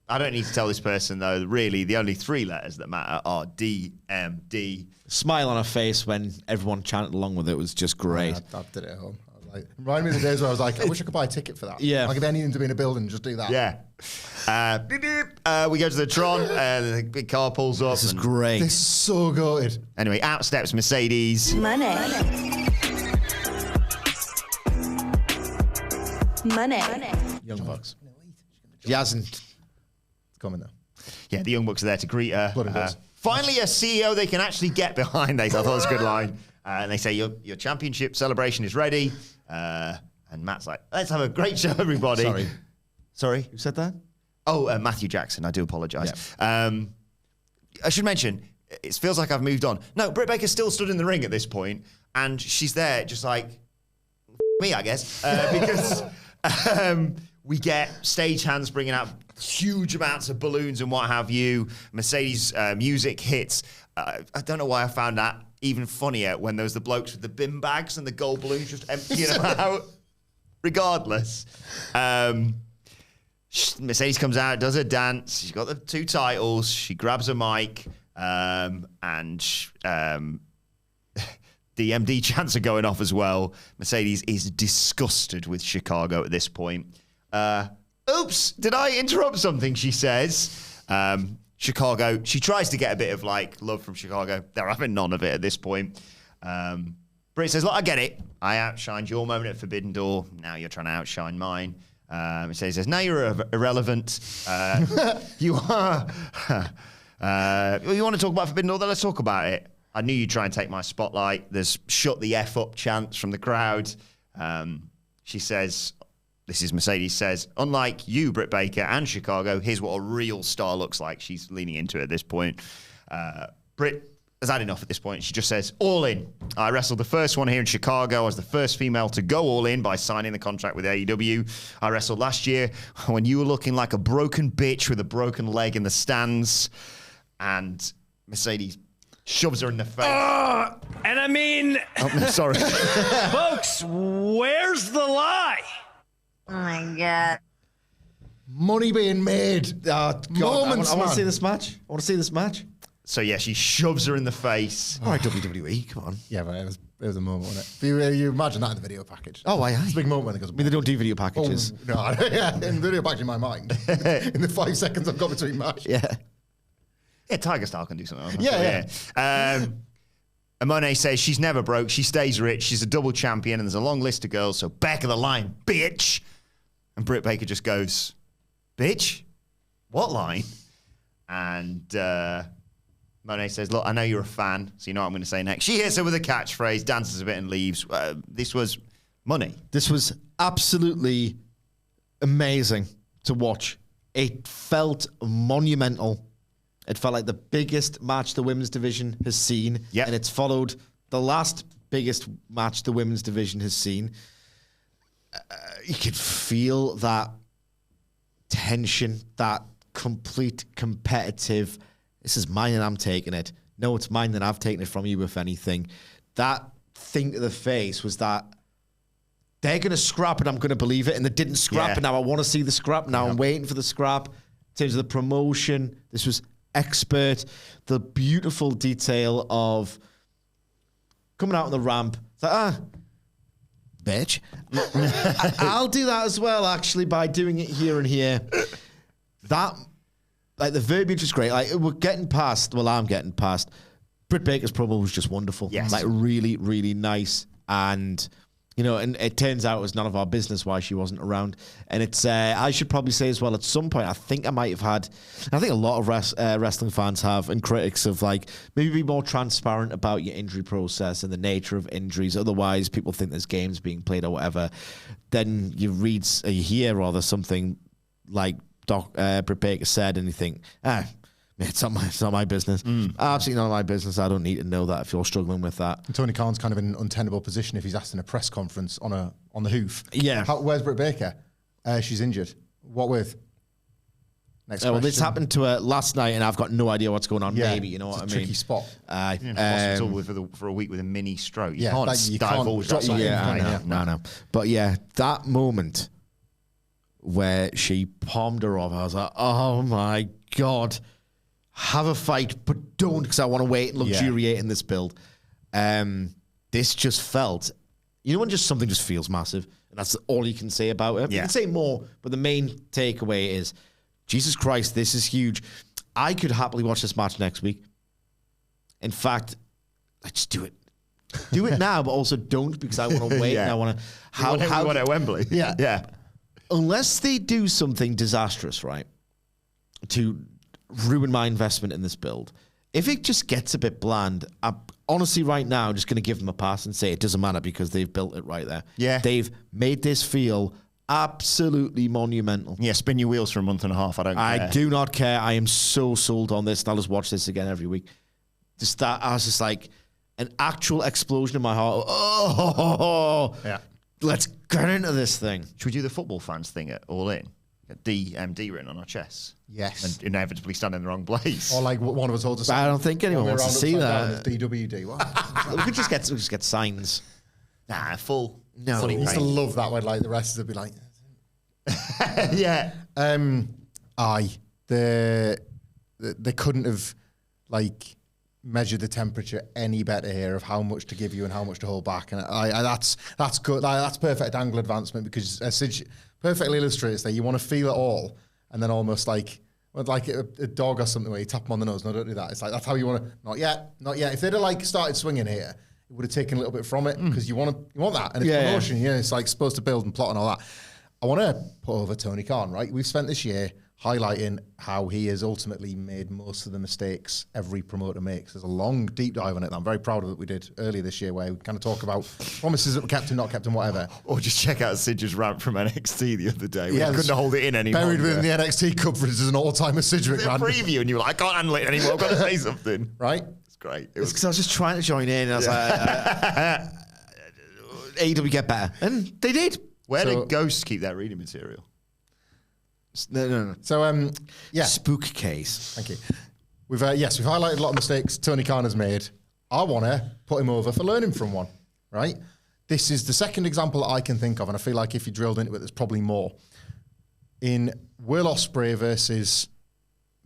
I don't need to tell this person, though, really, the only 3 letters that matter are D, M, D. Smile on her face when everyone chanted along with it was just great. I did it at home. I was like, remind me of the days where I was like, I wish I could buy a ticket for that. Yeah. Like if anything to be in a building, just do that. Yeah. Beep, beep. We go to the Tron, the big car pulls up. This is great. This is so good. Anyway, out steps Mercedes. Money. Young Bucks. She hasn't. Coming though. Yeah, the Young Bucks are there to greet her. Bloody does. Finally, a CEO they can actually get behind. I thought it was a good line. And they say, your championship celebration is ready. And Matt's like, let's have a great show, everybody. Sorry? Who said that? Oh, Matthew Jackson. I do apologise. Yeah. I should mention, it feels like I've moved on. No, Britt Baker still stood in the ring at this point, and she's there just like me, I guess, because We get stagehands bringing out huge amounts of balloons and what have you. Mercedes music hits. I don't know why I found that even funnier when there was the blokes with the bin bags and the gold balloons just emptying them out. Regardless. Mercedes comes out, does her dance. She's got the 2 titles. She grabs a mic, and DMD chants are going off as well. Mercedes is disgusted with Chicago at this point. Oops, did I interrupt something? She says. Chicago, she tries to get a bit of love from Chicago. They're having none of it at this point. Britt says, look, I get it. I outshined your moment at Forbidden Door. Now you're trying to outshine mine. Mercedes says, now you're irrelevant. You are. You want to talk about Forbidden Door? Then let's talk about it. I knew you'd try and take my spotlight. There's shut the F up chants from the crowd. She says, this is Mercedes says, unlike you, Britt Baker, and Chicago, here's what a real star looks like. She's leaning into it at this point. Britt has had enough at this point. She just says, all in. I wrestled the first one here in Chicago. I was the first female to go all in by signing the contract with AEW. I wrestled last year when you were looking like a broken bitch with a broken leg in the stands. And Mercedes shoves her in the face. And I mean... Oh, sorry. Folks, where's the lie? Oh my God. Money being made. Moments, I want man. to see this match. I want to see this match. So, yeah, she shoves her in the face. All right, WWE, come on. Yeah, but it was a moment, wasn't it? You imagine that in the video package. Oh, aye. It's a big moment when it goes. I mean, they don't do video packages. Oh, no, yeah, in the video package in my mind. In the 5 seconds I've got between match. Yeah. Yeah, Tiger Style can do something like that. Yeah. And Moné says she's never broke. She stays rich. She's a double champion, and there's a long list of girls. So back of the line, bitch. And Britt Baker just goes, bitch? What line? And Moné says, look, I know you're a fan, so you know what I'm going to say next. She hits her with a catchphrase, dances a bit, and leaves. This was money. This was absolutely amazing to watch. It felt monumental. It felt like the biggest match the women's division has seen. Yep. And it's followed the last biggest match the women's division has seen. You could feel that tension, that complete competitive, this is mine and I'm taking it. No, it's mine and I've taken it from you, if anything. That thing to the face was that they're going to scrap and I'm going to believe it. And they didn't scrap. Yeah. And now I want to see the scrap. Now I'm waiting for the scrap. In terms of the promotion, this was expert. The beautiful detail of coming out on the ramp. It's like, bitch. I'll do that as well, actually, by doing it here and here. That, like, the verbiage was great. Like, we're getting past, well, I'm getting past. Britt Baker's promo was just wonderful. Yes. Like, really, really nice. And, you know, and it turns out it was none of our business why she wasn't around. And it's, I should probably say as well, at some point, I think I might have had, I think a lot of wrestling fans have, and critics of, like, maybe be more transparent about your injury process and the nature of injuries. Otherwise, people think there's games being played or whatever. Then you read, you hear rather something like Britt Baker said, and you think, it's not my business. Absolutely none of my business. I don't need to know that if you're struggling with that. And Tony Khan's kind of in an untenable position if he's asked in a press conference on the hoof. Yeah. Where's Britt Baker? She's injured. What with? Next Well, question. this happened to her last night, and I've got no idea what's going on. Yeah, Maybe, you know what I it's mean? a tricky spot. Hospital for a week with a mini stroke. You Yeah, can't you can't divulge drop that. that in. Yeah, I know. But yeah, that moment where she palmed her off, I was like, oh my God, have a fight, but don't, because I want to wait and luxuriate in this build. This just felt, you know when just something just feels massive, and that's all you can say about it. You can say more, but the main takeaway is, Jesus Christ, this is huge. I could happily watch this match next week. In fact, let's do it. Do it now, but also don't, because I want to wait and I want to. How we want it at Wembley. Yeah. Unless they do something disastrous, right, to ruin my investment in this build. If it just gets a bit bland, I'm honestly right now just going to give them a pass and say it doesn't matter because they've built it right there. Yeah. They've made this feel absolutely monumental. Yeah, spin your wheels for a month and a half. I don't care. I do not care. I am so sold on this, and I'll just watch this again every week. Just that, I was just like, an actual explosion in my heart. Oh, Yeah. Let's get into this thing. Should we do the football fans thing at All In? Get DMD written on our chests. Yes. And inevitably stand in the wrong place. Or like one of us holds a sign. I don't think anyone wants to see that. DWD. What? We could just get signs. Nah, full. No. Funny I used to paint. love that when like the rest would be like, Yeah. They couldn't have like measured the temperature any better here of how much to give you and how much to hold back, and that's good. Like, that's perfect angle advancement because as Sid perfectly illustrates that you want to feel it all, and then almost like a dog or something where you tap them on the nose. No, don't do that. It's like that's how you want to. Not yet. If they'd have like started swinging here, it would have taken a little bit from it because you want that, and it's promotion. Yeah, it's like supposed to build and plot and all that. I want to put over Tony Khan, right? We've spent this year highlighting how he has ultimately made most of the mistakes every promoter makes. There's a long deep dive on it that I'm very proud of that we did earlier this year where we kind of talk about promises that were kept and not kept and whatever. Or just check out Sidge's rant from NXT the other day. Yeah, couldn't hold it in anymore. Buried within the NXT coverage is an all-time Sidgwick rant. Preview and you were like, I can't handle it anymore. I've got to say something. Right? It's great. It's because I was just trying to join in. And I was like, AEW get better. And they did. Where did Ghosts keep their reading material? No. So, yeah. Spook case. Thank you. We've highlighted a lot of mistakes Tony Khan has made. I want to put him over for learning from one, right? This is the second example that I can think of, and I feel like if you drilled into it, there's probably more. In Will Ospreay versus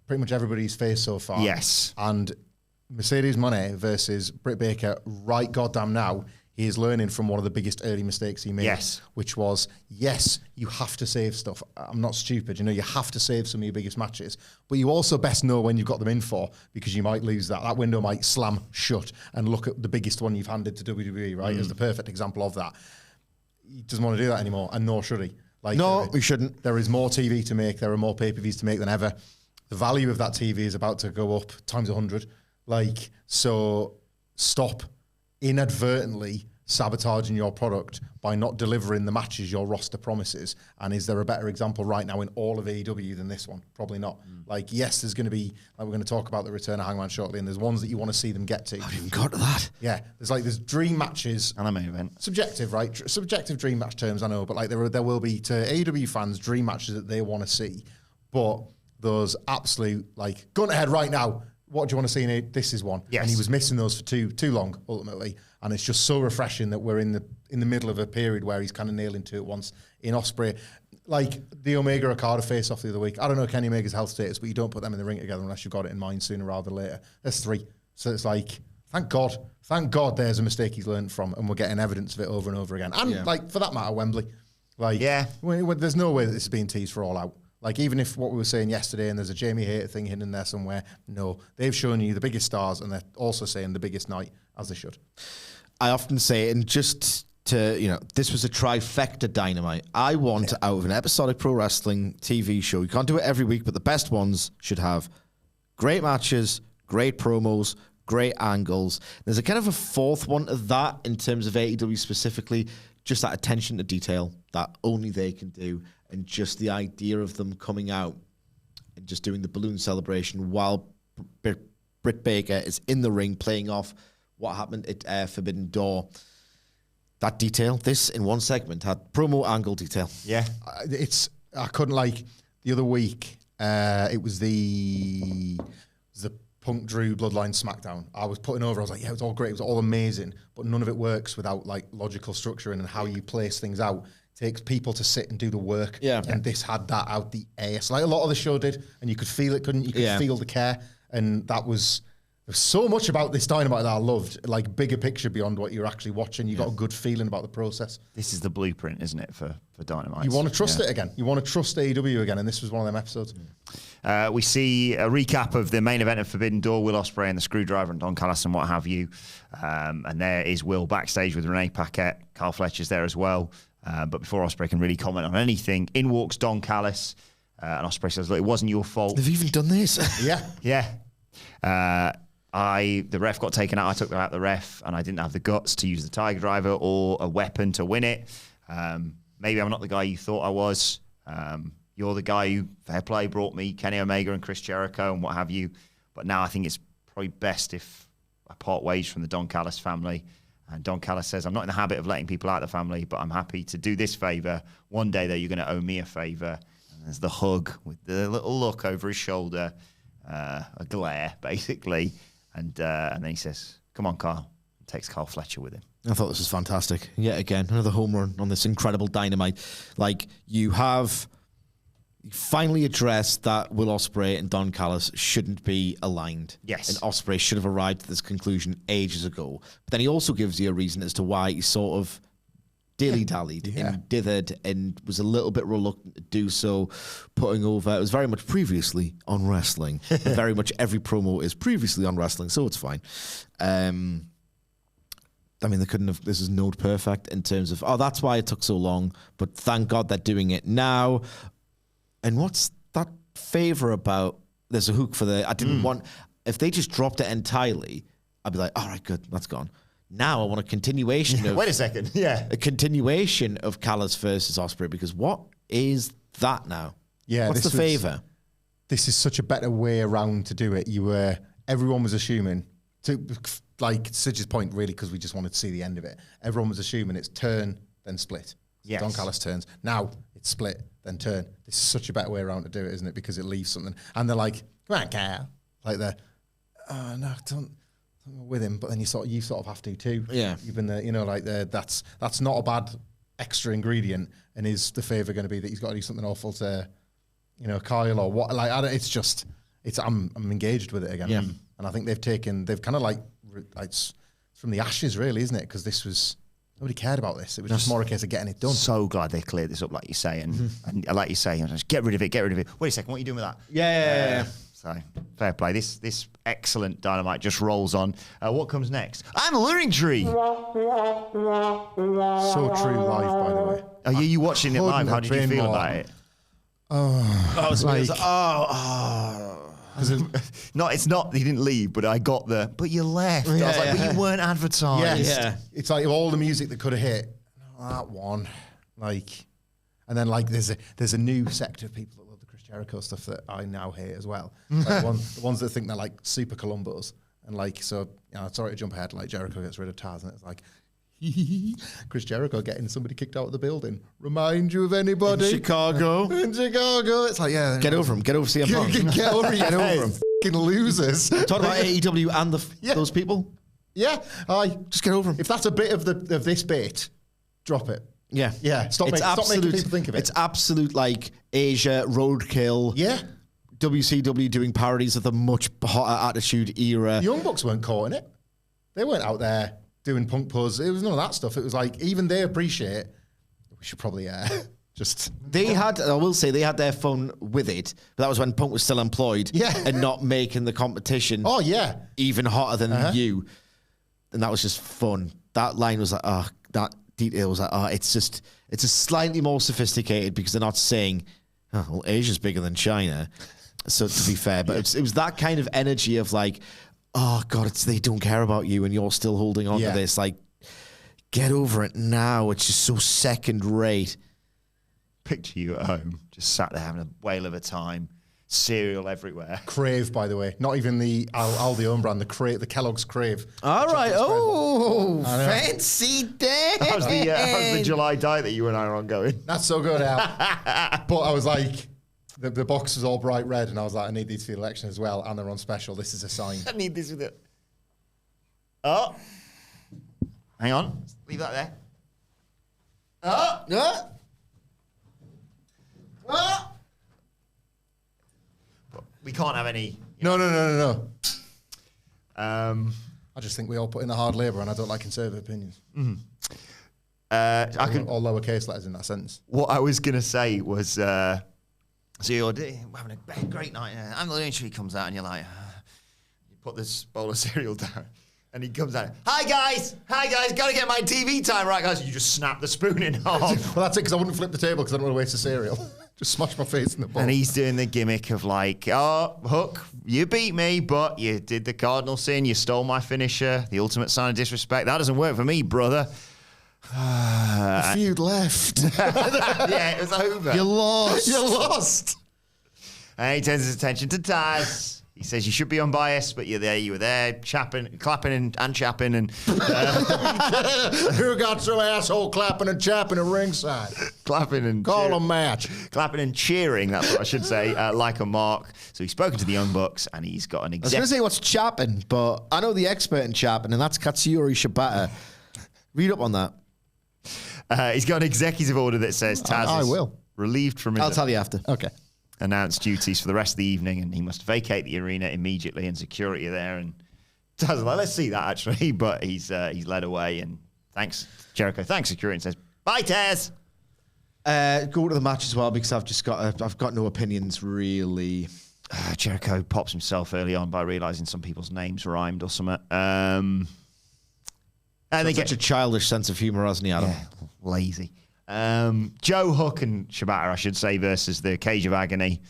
pretty much everybody's face so far. Yes. And Mercedes Moné versus Britt Baker right goddamn now. He is learning from one of the biggest early mistakes he made, yes. Which was, yes, you have to save stuff. I'm not stupid. You have to save some of your biggest matches, but you also best know when you've got them in for because you might lose that. That window might slam shut and look at the biggest one you've handed to WWE, right, as the perfect example of that. He doesn't want to do that anymore, and nor should he. No, we shouldn't. There is more TV to make. There are more pay-per-views to make than ever. The value of that TV is about to go up times 100. So stop inadvertently sabotaging your product by not delivering the matches your roster promises. And is there a better example right now in all of AEW than this one? Probably not. Yes, there's going to be, we're going to talk about the return of Hangman shortly, and there's ones that you want to see them get to. I haven't even got to that. Yeah, there's dream matches. And a main event. Subjective, right? Subjective dream match terms, I know, but there will be to AEW fans dream matches that they want to see. But those absolute, gun ahead right now, what do you want to see in it? This is one. Yes. And he was missing those for too long, ultimately. And it's just so refreshing that we're in the middle of a period where he's kind of nailing two at once in Ospreay. Like the Omega Okada face-off the other week. I don't know Kenny Omega's health status, but you don't put them in the ring together unless you've got it in mind sooner rather than later. There's three. So it's thank God there's a mistake he's learned from, and we're getting evidence of it over and over again. And for that matter, Wembley. There's no way that this is being teased for All Out. Even if what we were saying yesterday and there's a Jamie Hayter thing hidden there somewhere, no. They've shown you the biggest stars and they're also saying the biggest night, as they should. I often say, and just to, this was a trifecta Dynamite. I want out of an episodic pro wrestling TV show, you can't do it every week, but the best ones should have great matches, great promos, great angles. There's a kind of a fourth one of that in terms of AEW specifically, just that attention to detail that only they can do. And just the idea of them coming out and just doing the balloon celebration while Britt Baker is in the ring playing off what happened at Forbidden Door. That detail, this in one segment had promo angle detail. Yeah. I couldn't the other week, it was the Punk Drew Bloodline SmackDown. I was putting over, I was like, yeah, it was all great, it was all amazing, but none of it works without logical structuring and how you place things out. Takes people to sit and do the work. Yeah. And this had that out the ass. A lot of the show did, and you could feel it, couldn't you? You could feel the care. And there's so much about this Dynamite that I loved, bigger picture beyond what you're actually watching. You got a good feeling about the process. This is the blueprint, isn't it, for Dynamite? You want to trust it again. You want to trust AEW again, and this was one of them episodes. We see a recap of the main event of Forbidden Door, Will Ospreay and the Screwdriver and Don Callis and what have you. And there is Will backstage with Renee Paquette. Carl Fletcher's there as well. But before Ospreay can really comment on anything, in walks Don Callis, and Ospreay says, "Look, it wasn't your fault." They've even done this. Yeah. The ref got taken out. I took out the ref, and I didn't have the guts to use the Tiger Driver or a weapon to win it. Maybe I'm not the guy you thought I was. You're the guy who, fair play, brought me Kenny Omega and Chris Jericho and what have you. But now I think it's probably best if I part ways from the Don Callis family. And Don Callis says, I'm not in the habit of letting people out of the family, but I'm happy to do this favor. One day, though, you're going to owe me a favor. And there's the hug with the little look over his shoulder, a glare, basically. And then he says, come on, Carl. And takes Carl Fletcher with him. I thought this was fantastic. Yet again, another home run on this incredible Dynamite. Like, you finally addressed that Will Ospreay and Don Callis shouldn't be aligned. Yes. And Ospreay should have arrived at this conclusion ages ago. But then he also gives you a reason as to why he sort of dilly-dallied and dithered and was a little bit reluctant to do so, putting over. It was very much previously on wrestling. Very much every promo is previously on wrestling, so it's fine. I mean, they couldn't have. This is Node perfect in terms of, that's why it took so long, but thank God they're doing it now. And what's that favor about? There's a hook for I didn't want, if they just dropped it entirely, I'd be like, all right, good, that's gone. Now I want a continuation of... Wait a second, yeah. A continuation of Callis versus Ospreay, because what is that now? Yeah, what's the favor? This is such a better way around to do it. Everyone was assuming, to like Sidge's point, really, because we just wanted to see the end of it. Everyone was assuming it's turn, then split. Yes. Don Callis turns. Now it's split, then turn. This is such a better way around to do it, isn't it? Because it leaves something. And they're like, come on, Cal. Like they're, no, don't go with him. But then you sort of have to too. Yeah. You've been there, that's not a bad extra ingredient. And is the favour going to be that he's got to do something awful to, Kyle or what? Like, I'm engaged with it again. Yeah. And I think they've kind of like it's from the ashes, really, isn't it? Because nobody cared about this. It was just more a case of getting it done. So glad they cleared this up, like you say. And like you say, just get rid of it. Wait a second, what are you doing with that? Yeah. So, fair play. This excellent Dynamite just rolls on. What comes next? I'm a Luring Tree. So true live, by the way. Are you watching it live? How did you feel about it? No, it's not. He didn't leave, but I got but you left. I was like, but you weren't advertised. Yeah. It's like all the music that could have hit. That one, and then there's a new sector of people that love the Chris Jericho stuff that I now hate as well. Like the ones that think they're like super Columbos, and sorry to jump ahead. Like Jericho gets rid of Taz, and it's like, Chris Jericho getting somebody kicked out of the building. Remind you of anybody? In Chicago. It's like, yeah. Get over him. Get over CM Punk. Get over him. Fucking losers. Talk about AEW and those people. Yeah. Just get over him. If that's a bit of this bit, drop it. Yeah. Yeah. Stop making people think of it. It's absolute like Asia, roadkill. Yeah. WCW doing parodies of the much hotter attitude era. The Young Bucks weren't caught in it. They weren't out there doing punk puzz. It was none of that stuff. It was like, even they appreciate, we should probably just... I will say, they had their fun with it, but that was when Punk was still employed and not making the competition even hotter than you. And that was just fun. That line was like, that detail was like, it's just slightly more sophisticated because they're not saying, well, Asia's bigger than China. So to be fair, but it was that kind of energy of like, oh God, they don't care about you and you're still holding on to this. Like, get over it now. It's just so second rate. Picture you at home, just sat there having a whale of a time. Cereal everywhere. Crave, by the way. Not even the Aldi own brand, the Kellogg's Crave. All right. Oh, fancy day. How's the July diet that you and I are on going? That's so good, Al. But I was like, the box was all bright red, and I was like, I need these for the election as well, and they're on special. This is a sign. I need this with it. Oh. Hang on. Leave that there. Oh. Yeah. Oh. We can't have any. No. I just think we all put in the hard labour, and I don't like conservative opinions. Mm-hmm. All lowercase letters in that sentence. What I was going to say was, so you're having a great night. I'm the Luring Tree comes out, and you're like, you put this bowl of cereal down, and he comes out. Hi guys, gotta get my TV time right, guys. You just snap the spoon in half. Well, that's it, because I wouldn't flip the table because I don't want to waste the cereal. Just smash my face in the bowl. And he's doing the gimmick of like, oh, Hook, you beat me, but you did the cardinal sin. You stole my finisher, the ultimate sign of disrespect. That doesn't work for me, brother. The feud left. Yeah, it was over. You lost. You lost. And he turns his attention to Taz. He says you should be unbiased, but you were there, clapping and chapping. And who got some asshole clapping and chapping at ringside? Clapping and call a match. Clapping and cheering, that's what I should say, like a mark. So he's spoken to the Young Bucks, and he's got an I was going to say what's chapping, but I know the expert in chapping, and that's Katsuyori Shibata. Read up on that. He's got an executive order that says Taz is relieved from his... I'll tell you after. Okay. Announced duties for the rest of the evening, and he must vacate the arena immediately, and security are there. And Taz is like, let's see that, actually. But he's led away, and thanks, Jericho. Thanks, security, and says, bye, Taz. Go to the match as well, because I've got no opinions, really. Jericho pops himself early on by realizing some people's names rhymed or something. And they get a childish sense of humor, hasn't he, Adam? Yeah, lazy. Joe Hook and Shibata, I should say, versus the Cage of Agony.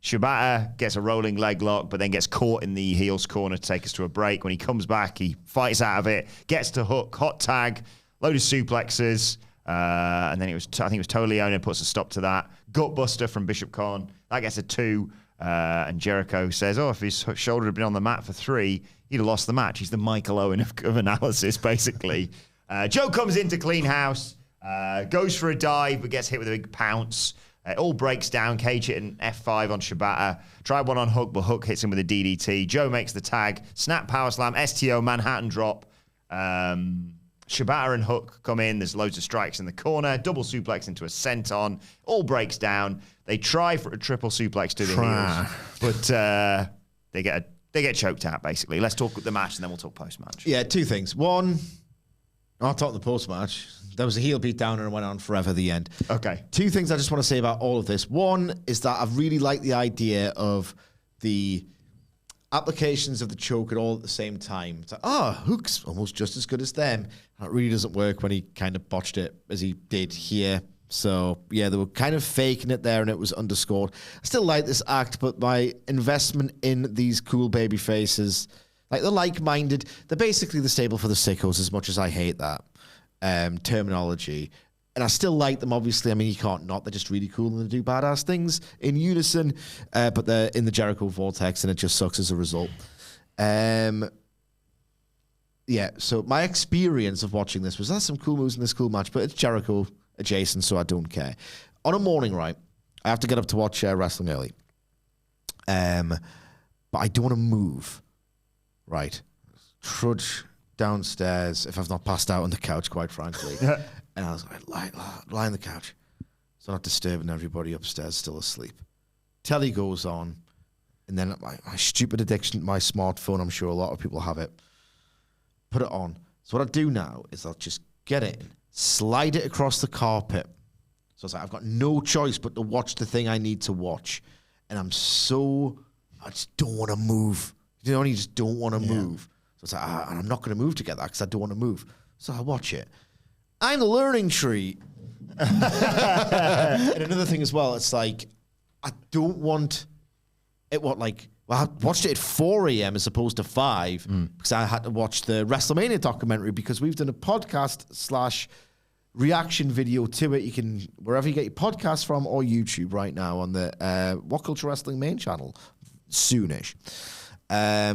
Shibata gets a rolling leg lock, but then gets caught in the heel's corner to take us to a break. When he comes back, he fights out of it, gets to Hook, hot tag, load of suplexes, and then I think it was Toleone puts a stop to that. Gutbuster from Bishop Khan, that gets a 2. And Jericho says, if his shoulder had been on the mat for 3, he'd have lost the match. He's the Michael Owen of analysis, basically. Joe comes in to clean house, goes for a dive, but gets hit with a big pounce. It all breaks down. Cage hit an F5 on Shibata. Tried one on Hook, but Hook hits him with a DDT. Joe makes the tag. Snap power slam, STO, Manhattan drop. Shibata and Hook come in. There's loads of strikes in the corner. Double suplex into a senton. All breaks down. They try for a triple suplex to the heels, but they get choked out, basically. Let's talk the match, and then we'll talk post-match. Yeah, 2 things. One, I'll talk the post-match. There was a heel beat down and it went on forever, the end. Okay. 2 things I just want to say about all of this. One is that I really like the idea of the applications of the choke at all at the same time. It's like, Hook's almost just as good as them. And it really doesn't work when he kind of botched it as he did here. So, yeah, they were kind of faking it there and it was underscored. I still like this act, but my investment in these cool baby faces, like they're like-minded. They're basically the stable for the sickos, as much as I hate that terminology. And I still like them, obviously. I mean, you can't not. They're just really cool and they do badass things in unison. But they're in the Jericho vortex and it just sucks as a result. Yeah, so my experience of watching this was, there's some cool moves in this cool match, but it's Jericho adjacent, so I don't care. On a morning, right, I have to get up to watch wrestling early. But I don't want to move, right? Trudge downstairs if I've not passed out on the couch, quite frankly. And I was like, lie on the couch. So not disturbing everybody upstairs still asleep. Telly goes on, and then my stupid addiction to my smartphone, I'm sure a lot of people have it, put it on. So what I do now is I'll just get it in, slide it across the carpet. So it's like I've got no choice but to watch the thing I need to watch. And I just don't want to move. You know, you just don't want to move. So it's like, and I'm not going to move to get that because I don't want to move. So I watch it. I'm the learning tree. And another thing as well, it's like, I don't want it, I watched it at 4 a.m. as opposed to 5 because I had to watch the WrestleMania documentary because we've done a podcast / reaction video to it. You can, wherever you get your podcasts from or YouTube right now on the WhatCulture Wrestling main channel, soonish. I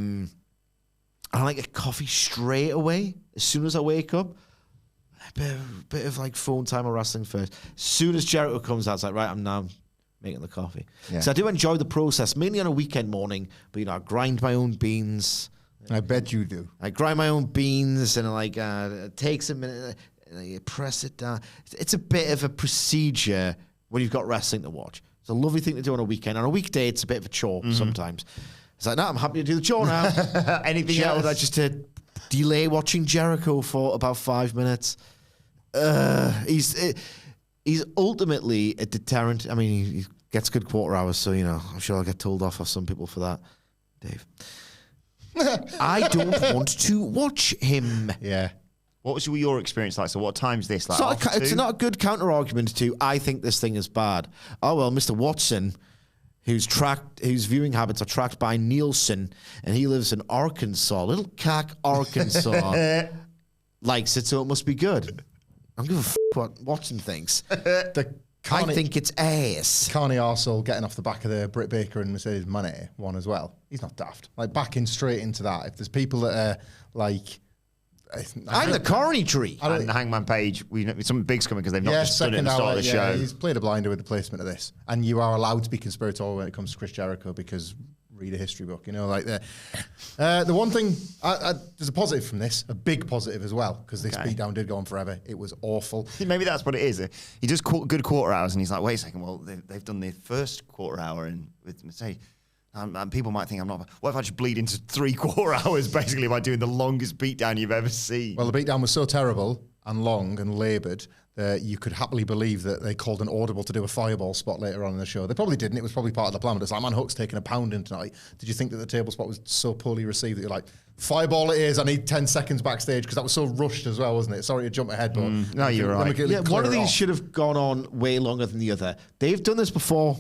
like a coffee straight away as soon as I wake up. A bit of like phone time or wrestling first. As soon as Jericho comes out, it's like, right, I'm now making the coffee. Yeah. So I do enjoy the process, mainly on a weekend morning, but you know, I grind my own beans. I bet you do. I grind my own beans and it takes a minute and you press it down. It's a bit of a procedure when you've got wrestling to watch. It's a lovely thing to do on a weekend. On a weekday, it's a bit of a chore sometimes. It's like, no, I'm happy to do the chore now. Anything else? I just delay watching Jericho for about 5 minutes. He's ultimately a deterrent. I mean, he gets good quarter hours, so, you know, I'm sure I'll get told off of some people for that. Dave. I don't want to watch him. Yeah. What was your experience like? So what time's this? Like it's not a good counter-argument to, I think this thing is bad. Oh, well, Mr. Watson, whose viewing habits are tracked by Nielsen, and he lives in Arkansas, little cack Arkansas, likes it, so it must be good. I don't give a what Watson thinks. The I think it's ass. Carney Arsehole getting off the back of the Britt Baker and Mercedes Moné one as well. He's not daft. Like, backing straight into that. If there's people that are like... I'm the Corny tree. And Hangman Page, something big's coming because they've not just done it at the start of the show. He's played a blinder with the placement of this. And you are allowed to be conspiratorial when it comes to Chris Jericho because read a history book, you know, like the one thing, there's a positive from this, a big positive as well, because this beatdown did go on forever. It was awful. Maybe that's what it is. He does good quarter hours and he's like, wait a second, well, they've done the first quarter hour and with Mercedes. And people might think I'm not. What if I just bleed into 3 quarter hours basically by doing the longest beatdown you've ever seen? Well, the beatdown was so terrible and long and laboured that you could happily believe that they called an audible to do a fireball spot later on in the show. They probably didn't. It was probably part of the plan. But it's like, man, Hook's taking a pounding tonight. Did you think that the table spot was so poorly received that you're like, fireball it is, I need 10 seconds backstage, because that was so rushed as well, wasn't it? Sorry to jump ahead, but... no, you're right. Yeah, one of these should have gone on way longer than the other. They've done this before.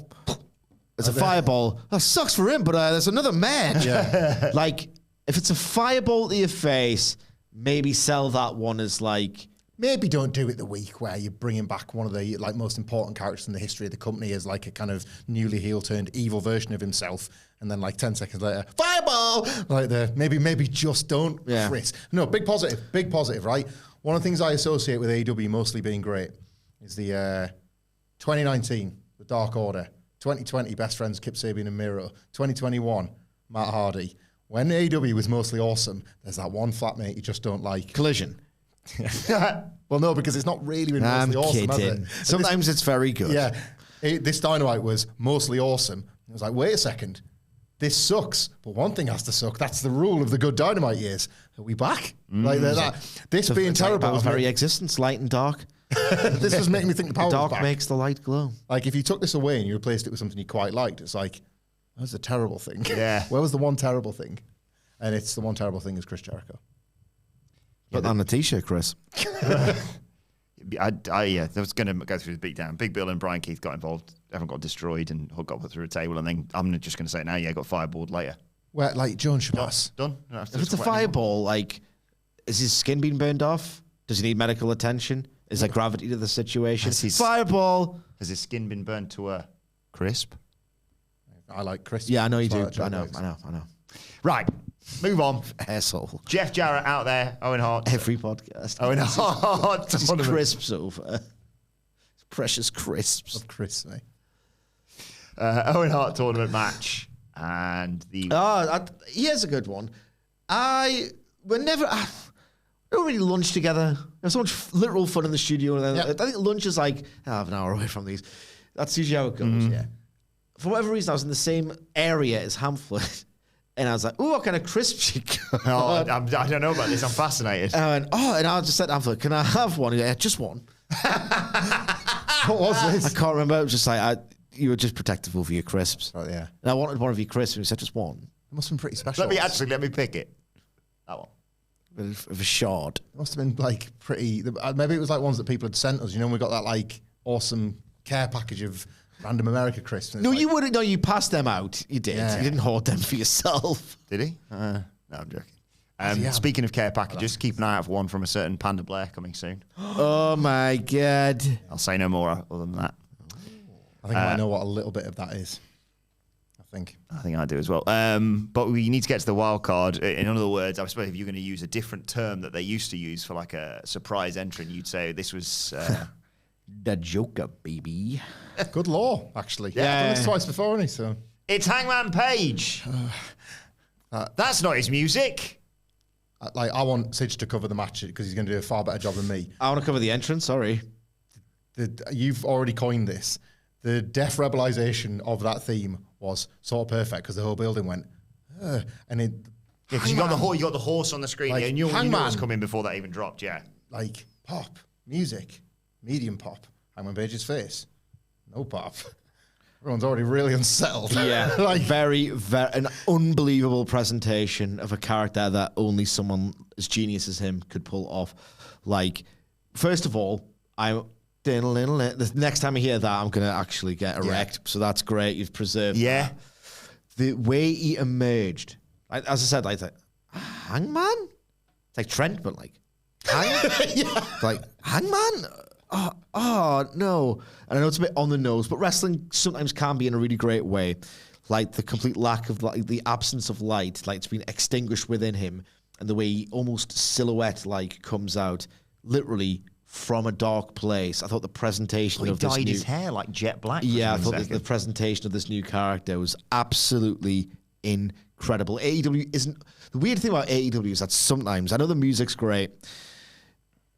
It's a fireball. That sucks for him, but there's another match. Yeah. Like, if it's a fireball to your face, maybe sell that one as like... Maybe don't do it the week where you're bringing back one of the like most important characters in the history of the company as like a kind of newly heel-turned evil version of himself, and then like 10 seconds later, fireball! Like maybe just don't, Chris. No, big positive, right? One of the things I associate with AEW mostly being great is the 2019, the Dark Order. 2020, Best Friends, Kip Sabian and Miro. 2021, Matt Hardy. When AEW was mostly awesome, there's that one flatmate you just don't like. Collision. Well, no, because it's not really been mostly awesome, has it? Sometimes it's very good. Yeah. This Dynamite was mostly awesome. I was like, wait a second. This sucks, but one thing has to suck. That's the rule of the good Dynamite years. Are we back? Like that. This being terrible was very existence, light and dark. This was making me think the power dark was back. Makes the light glow. Like, if you took this away and you replaced it with something you quite liked, it's like, that was a terrible thing. Yeah. Where was the one terrible thing? And it's the one terrible thing is Chris Jericho. Put that on the t-shirt, Chris. I was going to go through the beatdown. Big Bill and Brian Keith got involved. Everyone got destroyed and Hook got put through a table. And then I'm just going to say it now, got fireballed later. Where, like, Joan Shabazz. Done. If it's a fireball, like, is his skin being burned off? Does he need medical attention? Is there gravity to the situation? Fireball. Has his skin been burnt to a crisp? I like crisp. Yeah, I know you do. I know. Right. Move on. Asshole. Jeff Jarrett out there. Owen Hart. Every podcast. Owen Hart. Just crisps over. Precious crisps. Of crisps, eh? Owen Hart tournament match. And the... here's a good one. We don't really lunch together. There's so much literal fun in the studio. And then I think lunch is like half an hour away from these. That's usually how it goes, yeah. For whatever reason, I was in the same area as Hamlet. And I was like, ooh, what kind of crisps you got? I don't know about this. I'm fascinated. And I just said, Hamlet, can I have one? Yeah, just one. What was this? I can't remember. It was just like, you were just protective over your crisps. Oh, yeah. And I wanted one of your crisps, and you said just one. It must have been pretty special. Let me pick it. That one. Of a shard. It must have been like pretty. Maybe it was like ones that people had sent us. You know, we got that like awesome care package of random America crisps. No, you wouldn't. No, you passed them out. You did. Yeah. You didn't hoard them for yourself. Did he? No, I'm joking. Speaking of care packages, keep an eye out for one from a certain Panda Blair coming soon. Oh my God. I'll say no more other than that. I think I know what a little bit of that is. I think I do as well. But we need to get to the wild card. In other words, I suppose if you're going to use a different term that they used to use for like a surprise entrant, you'd say this was the Joker, baby. Good law, actually. Yeah. I've done this twice before, hasn't he? So it's Hangman Page. That's not his music. I want Sidge to cover the match because he's going to do a far better job than me. I want to cover the entrance. Sorry. You've already coined this. The deaf rebelization of that theme was sort of perfect because the whole building went, and it. Yeah, because you got the horse on the screen. Like, yeah, and you knew it was coming before that even dropped. Yeah, like pop music, medium pop. Hangman Page's face, no pop. Everyone's already really unsettled. Yeah, like very, an unbelievable presentation of a character that only someone as genius as him could pull off. Like, first of all, the next time I hear that, I'm going to actually get erect. So that's great. You've preserved that. The way he emerged, as I said, like, Hangman? It's like Trent, but like, like, Hangman? no. And I know it's a bit on the nose, but wrestling sometimes can be in a really great way. Like the complete lack of, like, the absence of light, like it's been extinguished within him, and the way he almost silhouette-like comes out, literally from a dark place. I thought the presentation of this dyed his hair like jet black. Yeah, I thought the presentation of this new character was absolutely incredible. AEW isn't... The weird thing about AEW is that sometimes, I know the music's great,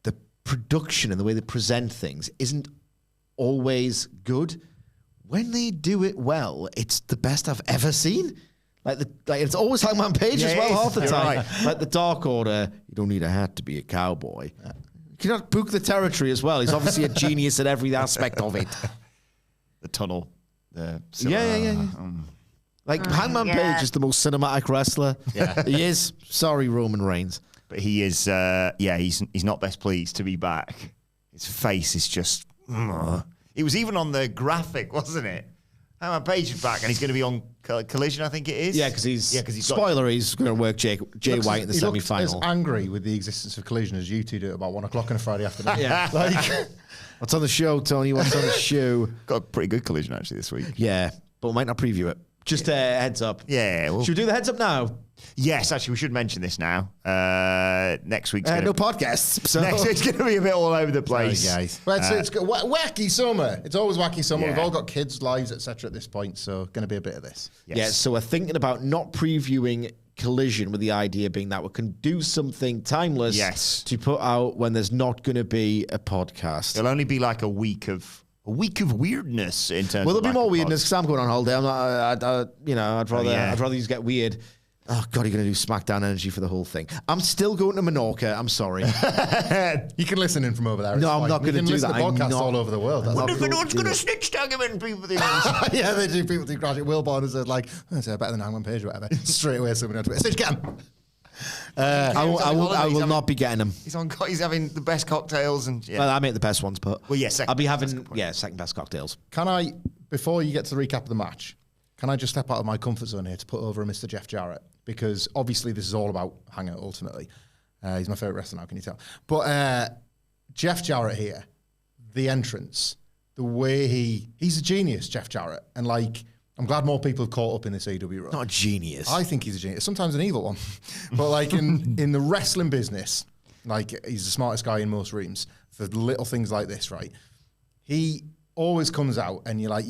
the production and the way they present things isn't always good. When they do it well, it's the best I've ever seen. Like it's always Hangman Page as well, half the time. Right. Like the Dark Order, you don't need a hat to be a cowboy. You cannot book the territory as well. He's obviously a genius at every aspect of it. The tunnel. Yeah. Like Hangman Page is the most cinematic wrestler. Yeah. He is. Sorry, Roman Reigns. But he is, he's not best pleased to be back. His face is just... It was even on the graphic, wasn't it? Hangman Page is back, and he's going to be on Collision, I think it is. Yeah, because he's spoiler, he's going to work Jay White in the semi-final. He's as angry with the existence of Collision as you two do at about 1 o'clock on a Friday afternoon. Yeah. Like, what's on the show, Tony? What's on the show? Got a pretty good Collision, actually, this week. Yeah, but we might not preview it. Just a heads up. Yeah. Should we do the heads up now? Yes, actually, we should mention this now. Next week's no podcasts. So. Next week's going to be a bit all over the place. Sorry, guys. Well, it's wacky summer. It's always wacky summer. Yeah. We've all got kids, lives, etc. at this point, so going to be a bit of this. Yes. Yeah, so we're thinking about not previewing Collision, with the idea being that we can do something timeless to put out when there's not going to be a podcast. It'll only be like a week of weirdness in terms. Well, there'll be more weirdness because I'm going on holiday. I'm not. I'd rather you get weird. Oh God, you're going to do SmackDown energy for the whole thing. I'm still going to Menorca. I'm sorry. You can listen in from over there. No, I'm not going to do that. You can listen to podcasts all over the world. Wonder if anyone's going to snitch tag him and people do. Yeah, they do. People do Graduate Wilborn and said like, "That's better than Hangman Page or whatever." Straight away, someone on Twitter says, "Get him." I will not be getting him. He's having the best cocktails and well, I make the best ones, but I'll be having second best cocktails. Can I, before you get to the recap of the match, can I just step out of my comfort zone here to put over a Mr. Jeff Jarrett? Because obviously this is all about Hanger ultimately. He's my favourite wrestler now, can you tell? But Jeff Jarrett here, the entrance, the way he's a genius, Jeff Jarrett. And like, I'm glad more people have caught up in this AEW run. Not a genius. I think he's a genius. Sometimes an evil one. But like in the wrestling business, like he's the smartest guy in most rooms for little things like this, right? He always comes out and you're like,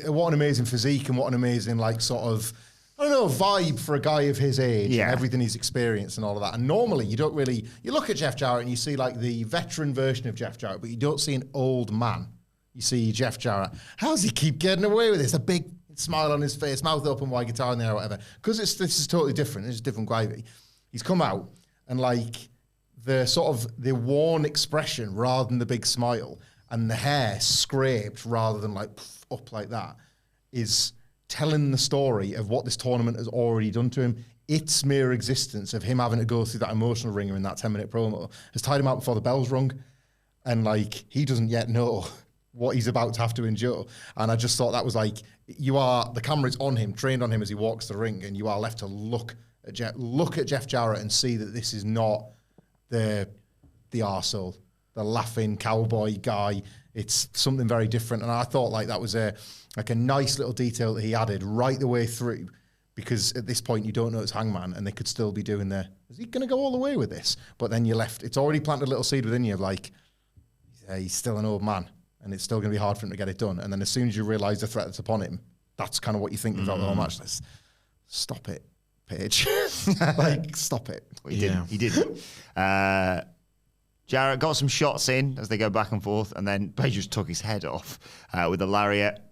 what an amazing physique and what an amazing like sort of, I don't know, vibe for a guy of his age and everything he's experienced and all of that. And normally you don't really, you look at Jeff Jarrett and you see like the veteran version of Jeff Jarrett, but you don't see an old man. You see Jeff Jarrett. How does he keep getting away with this? A big smile on his face, mouth open, white guitar in there or whatever. Because this is totally different. It's different gravy. He's come out and like the sort of the worn expression rather than the big smile and the hair scraped rather than like up like that is telling the story of what this tournament has already done to him. Its mere existence of him having to go through that emotional ringer in that 10-minute promo has tied him out before the bell's rung. And like, he doesn't yet know what he's about to have to endure. And I just thought that was like, the camera's on him, trained on him as he walks the ring, and you are left to look at Jeff Jarrett and see that this is not the arsehole, the laughing cowboy guy. It's something very different. And I thought like that was a nice little detail that he added right the way through, because at this point you don't know it's Hangman and they could still be doing is he going to go all the way with this? But then you're left, it's already planted a little seed within you of like, he's still an old man and it's still going to be hard for him to get it done. And then as soon as you realise the threat that's upon him, that's kind of what you think throughout the whole match. Stop it, Paige. Like, stop it. Well, he did. Jarrett got some shots in as they go back and forth, and then Page just took his head off with a lariat.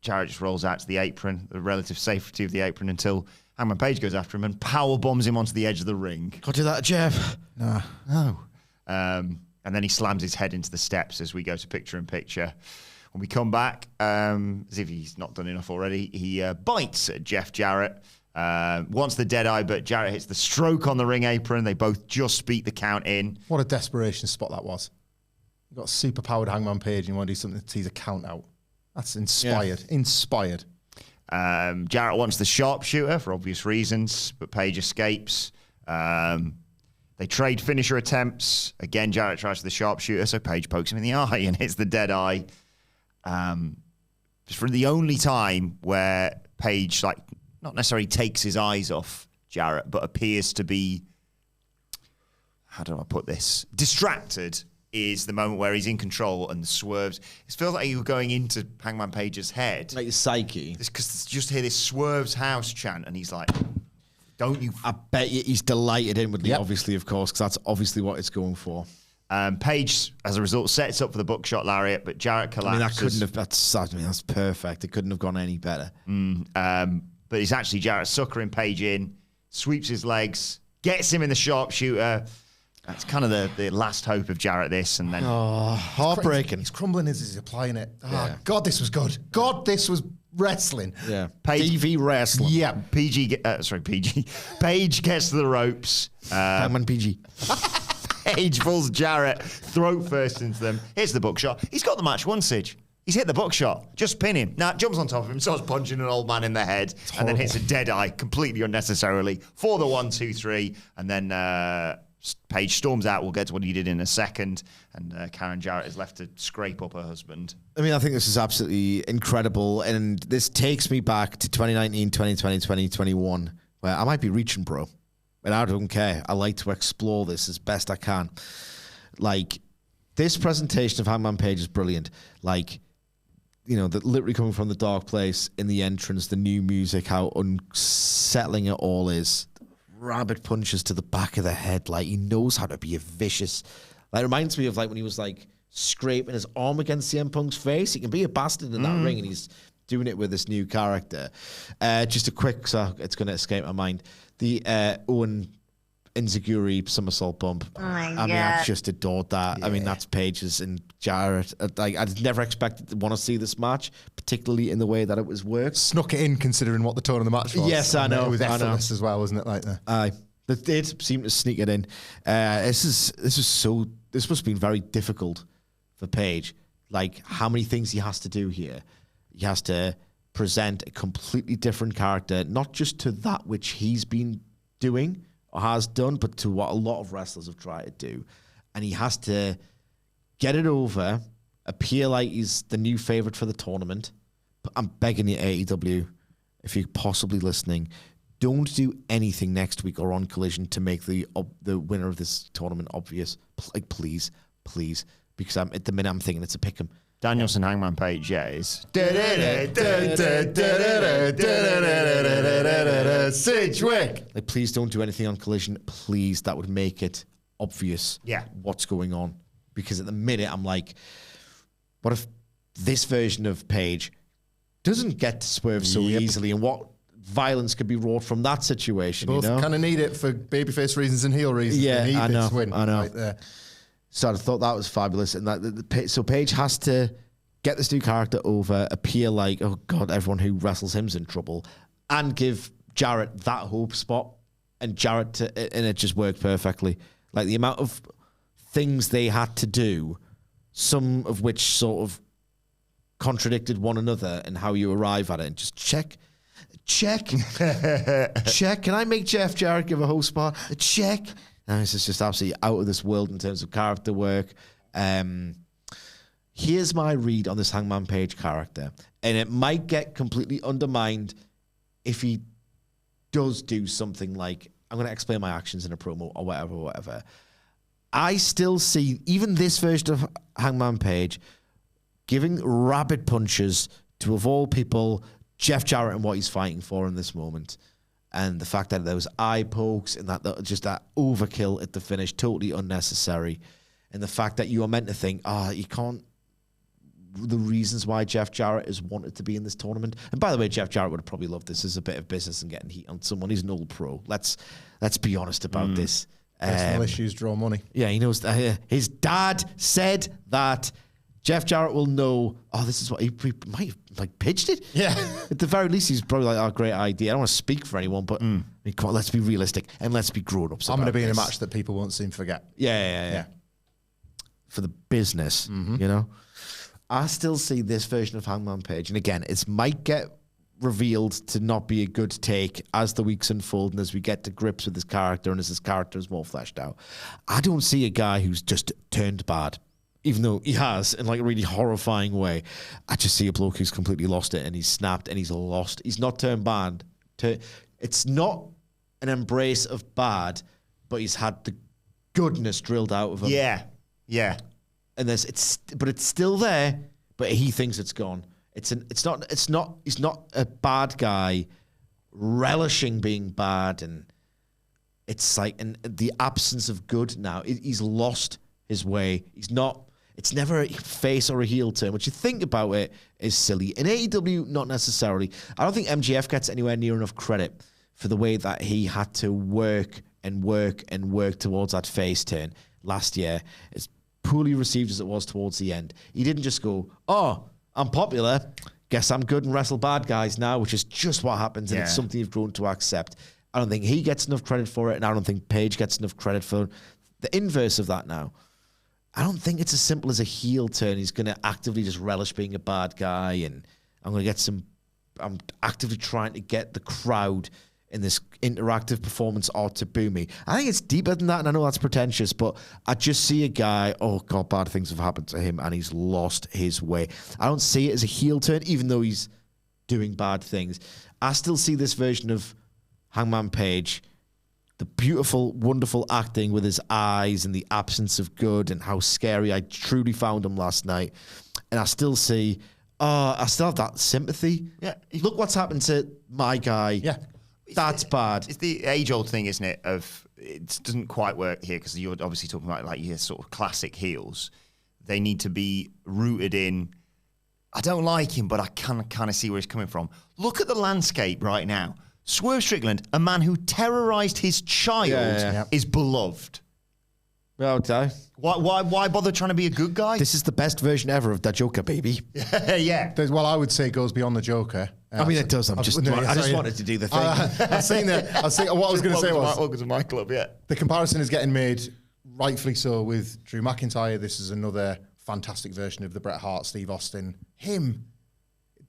Jarrett just rolls out to the apron, the relative safety of the apron, until Hangman Page goes after him and power bombs him onto the edge of the ring. Can't do that, Jeff. No. And then he slams his head into the steps as we go to picture-in-picture. When we come back, as if he's not done enough already, he bites at Jeff Jarrett. Wants the dead eye, but Jarrett hits the stroke on the ring apron. They both just beat the count in. What a desperation spot that was. You've got super-powered Hangman Page and you want to do something to tease a count out. That's inspired. Yeah. Inspired. Jarrett wants the sharpshooter for obvious reasons, but Page escapes. They trade finisher attempts. Again, Jarrett tries the sharpshooter, so Page pokes him in the eye and hits the dead eye. It's for the only time where Page, like, not necessarily takes his eyes off Jarrett, but appears to be, how do I put this, distracted, is the moment where he's in control and swerves. It feels like you're going into Hangman Page's head. Like his psyche. Because just hear this swerves house chant, and he's like, don't you... I bet you he's delighted inwardly, obviously, of course, because that's obviously what it's going for. Page, as a result, sets up for the buckshot lariat, but Jarrett collapses. That's perfect. It couldn't have gone any better. But it's actually Jarrett suckering Page in, sweeps his legs, gets him in the sharpshooter. That's kind of the last hope of Jarrett, this, and then... Oh, heartbreaking. He's crumbling as he's applying it. Oh, God, this was good. God, this was wrestling. Yeah. Page, TV wrestling. Yeah, PG Page gets to the ropes. Hangman PG. Page pulls Jarrett throat first into them. Hits the buckshot. He's got the match won, Sige. He's hit the buckshot. Just pin him. Now, jumps on top of him, starts punching an old man in the head, and then hits a dead eye completely unnecessarily for the 1, 2, 3, and then... Page storms out. We'll get to what he did in a second. And Karen Jarrett is left to scrape up her husband. I mean, I think this is absolutely incredible. And this takes me back to 2019, 2020, 2021, where I might be reaching, bro. And I don't care. I like to explore this as best I can. Like, this presentation of Hangman Page is brilliant. Like, you know, literally coming from the dark place in the entrance, the new music, how unsettling it all is. Rabbit punches to the back of the head. Like, he knows how to be a vicious. Like, it reminds me of like when he was like scraping his arm against CM Punk's face. He can be a bastard in that ring, and he's doing it with this new character. Just a quick, so it's going to escape my mind. The Owen Inzaguri somersault bump. Oh my God. I mean, I just adored that. Yeah. I mean, that's Page's and Jarrett. Like, I never expected to want to see this match, particularly in the way that it was worked. Snuck it in considering what the tone of the match was. Yes, I know. It was effortless as well, wasn't it? Like that. Aye. They did seem to sneak it in. This must have been very difficult for Page. Like, how many things he has to do here. He has to present a completely different character, not just to that which he's been doing or has done, but to what a lot of wrestlers have tried to do. And he has to get it over, appear like he's the new favorite for the tournament. But I'm begging you, AEW, if you're possibly listening, don't do anything next week or on Collision to make the winner of this tournament obvious. Like, please, because at the minute I'm thinking it's a pick'em. Danielson Hangman Page, is. Sidgwick. Like, please don't do anything on Collision. Please, that would make it obvious what's going on. Because at the minute, I'm like, what if this version of Page doesn't get to swerve so easily, and what violence could be wrought from that situation? Both you know? kind of need it for babyface reasons and heel reasons. Yeah, they need I know. this win I know. right there. So I thought that was fabulous. And so Page has to get this new character over, appear like, oh God, everyone who wrestles him's in trouble, and give Jarrett that hope spot. And Jarrett, and it just worked perfectly. Like, the amount of things they had to do, some of which sort of contradicted one another, and how you arrive at it, and just check. Can I make Jeff Jarrett give a host spot? Check. And this is just absolutely out of this world in terms of character work. Here's my read on this Hangman Page character. And it might get completely undermined if he does do something like, I'm going to explain my actions in a promo or whatever. I still see, even this version of Hangman Page, giving rabbit punches to, of all people, Jeff Jarrett and what he's fighting for in this moment. And the fact that there was eye pokes and that just that overkill at the finish, totally unnecessary. And the fact that you are meant to think, you can't, the reasons why Jeff Jarrett is wanted to be in this tournament. And by the way, Jeff Jarrett would have probably loved this as a bit of business and getting heat on someone. He's an old pro. Let's be honest about this. Personal issues draw money. Yeah, he knows that. His dad said that Jeff Jarrett will know, this is what he might have like pitched it. Yeah. At the very least, he's probably like, great idea. I don't want to speak for anyone, but I mean, come on, let's be realistic and let's be grown-ups. I'm going to be in a match that people won't seem to forget. Yeah. For the business, you know? I still see this version of Hangman Page, and again, it might get revealed to not be a good take as the weeks unfold and as we get to grips with his character and as his character is more fleshed out. I don't see a guy who's just turned bad, even though he has in like a really horrifying way. I just see a bloke who's completely lost it and he's snapped and he's lost. He's not turned bad. It's not an embrace of bad, but he's had the goodness drilled out of him. Yeah. And but it's still there, but he thinks it's gone. He's not a bad guy relishing being bad, and it's like in the absence of good now. He's lost his way. It's never a face or a heel turn, which you think about it is silly. In AEW, not necessarily. I don't think MJF gets anywhere near enough credit for the way that he had to work towards that face turn last year. As poorly received as it was towards the end, he didn't just go, "Oh, I'm popular, guess I'm good and wrestle bad guys now," which is just what happens, and it's something you've grown to accept. I don't think he gets enough credit for it, and I don't think Page gets enough credit for the inverse of that now. I don't think it's as simple as a heel turn. He's going to actively just relish being a bad guy, and I'm actively trying to get the crowd in this interactive performance art to boo me. I think it's deeper than that, and I know that's pretentious, but I just see a guy, oh God, bad things have happened to him, and he's lost his way. I don't see it as a heel turn, even though he's doing bad things. I still see this version of Hangman Page, the beautiful, wonderful acting with his eyes and the absence of good and how scary I truly found him last night. And I still see, I still have that sympathy. Yeah. Look what's happened to my guy. Yeah. That's bad. It's the age-old thing, isn't it? Of it doesn't quite work here because you're obviously talking about like your sort of classic heels. They need to be rooted in. I don't like him, but I can kind of see where he's coming from. Look at the landscape right now. Swerve Strickland, a man who terrorized his child, is beloved. Well, okay. Why bother trying to be a good guy? This is the best version ever of the Joker, baby. Yeah. Well, I would say it goes beyond the Joker. I mean, it does. I just wanted to do the thing. I was saying what I was going to say was... Welcome to my club, yeah. The comparison is getting made, rightfully so, with Drew McIntyre. This is another fantastic version of the Bret Hart, Steve Austin. Him...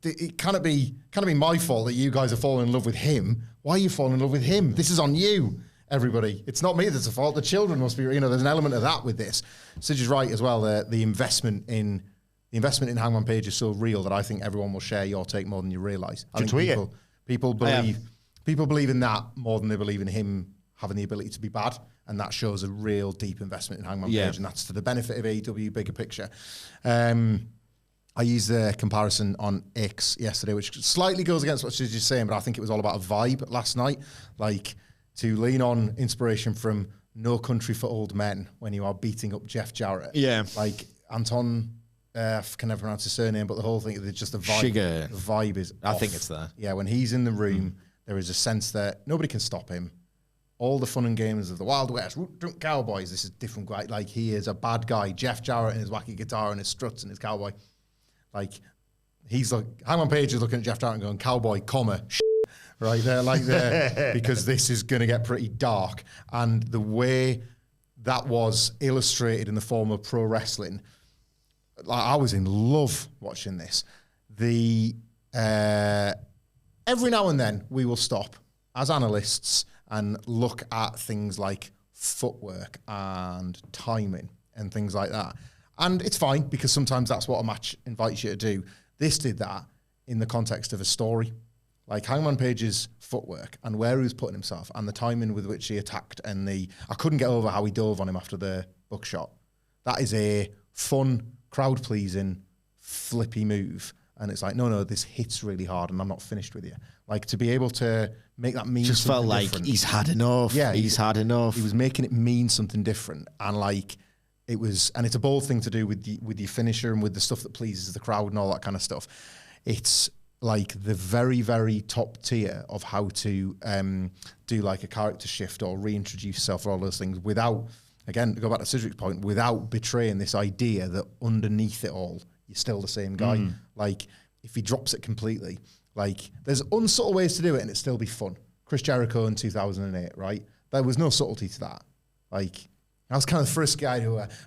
It cannot be my fault that you guys are falling in love with him. Why are you falling in love with him? This is on you, everybody. It's not me that's the fault. The children must be. There's an element of that with this. Sidge is right as well. The investment in Hangman Page is so real that I think everyone will share your take more than you realise. I think people believe in that more than they believe in him having the ability to be bad, and that shows a real deep investment in Hangman Page, and that's to the benefit of AEW bigger picture. I used the comparison on X yesterday, which slightly goes against what she's just saying, but I think it was all about a vibe last night. Like, to lean on inspiration from No Country for Old Men when you are beating up Jeff Jarrett. Yeah. Like, Anton, I can never pronounce his surname, but the whole thing, it's just the vibe. Sugar. The vibe is I off. think it's there. Yeah, when he's in the room, there is a sense that nobody can stop him. All the fun and games of the Wild West, drunk cowboys, this is different guy. Like, he is a bad guy. Jeff Jarrett and his wacky guitar and his struts and his cowboy. Like, he's like, Hangman Page is looking at Jeff Jarrett and going, cowboy, right there, like there, because this is going to get pretty dark. And the way that was illustrated in the form of pro wrestling, like, I was in love watching this. Every now and then we will stop as analysts and look at things like footwork and timing and things like that. And it's fine, because sometimes that's what a match invites you to do. This did that in the context of a story. Like, Hangman Page's footwork and where he was putting himself and the timing with which he attacked, and I couldn't get over how he dove on him after the buckshot. That is a fun, crowd-pleasing, flippy move. And it's like, no, this hits really hard and I'm not finished with you. Like, to be able to make that mean just something felt like different. He's had enough. Yeah, he's had enough. He was making it mean something different. And like, and it's a bold thing to do with the finisher and with the stuff that pleases the crowd and all that kind of stuff. It's like the very, very top tier of how to do like a character shift or reintroduce yourself or all those things without, again, to go back to Cedric's point, without betraying this idea that underneath it all, you're still the same guy. Like, if he drops it completely, like, there's unsubtle ways to do it and it'd still be fun. Chris Jericho in 2008, right? There was no subtlety to that. Like, I was kind of the first guy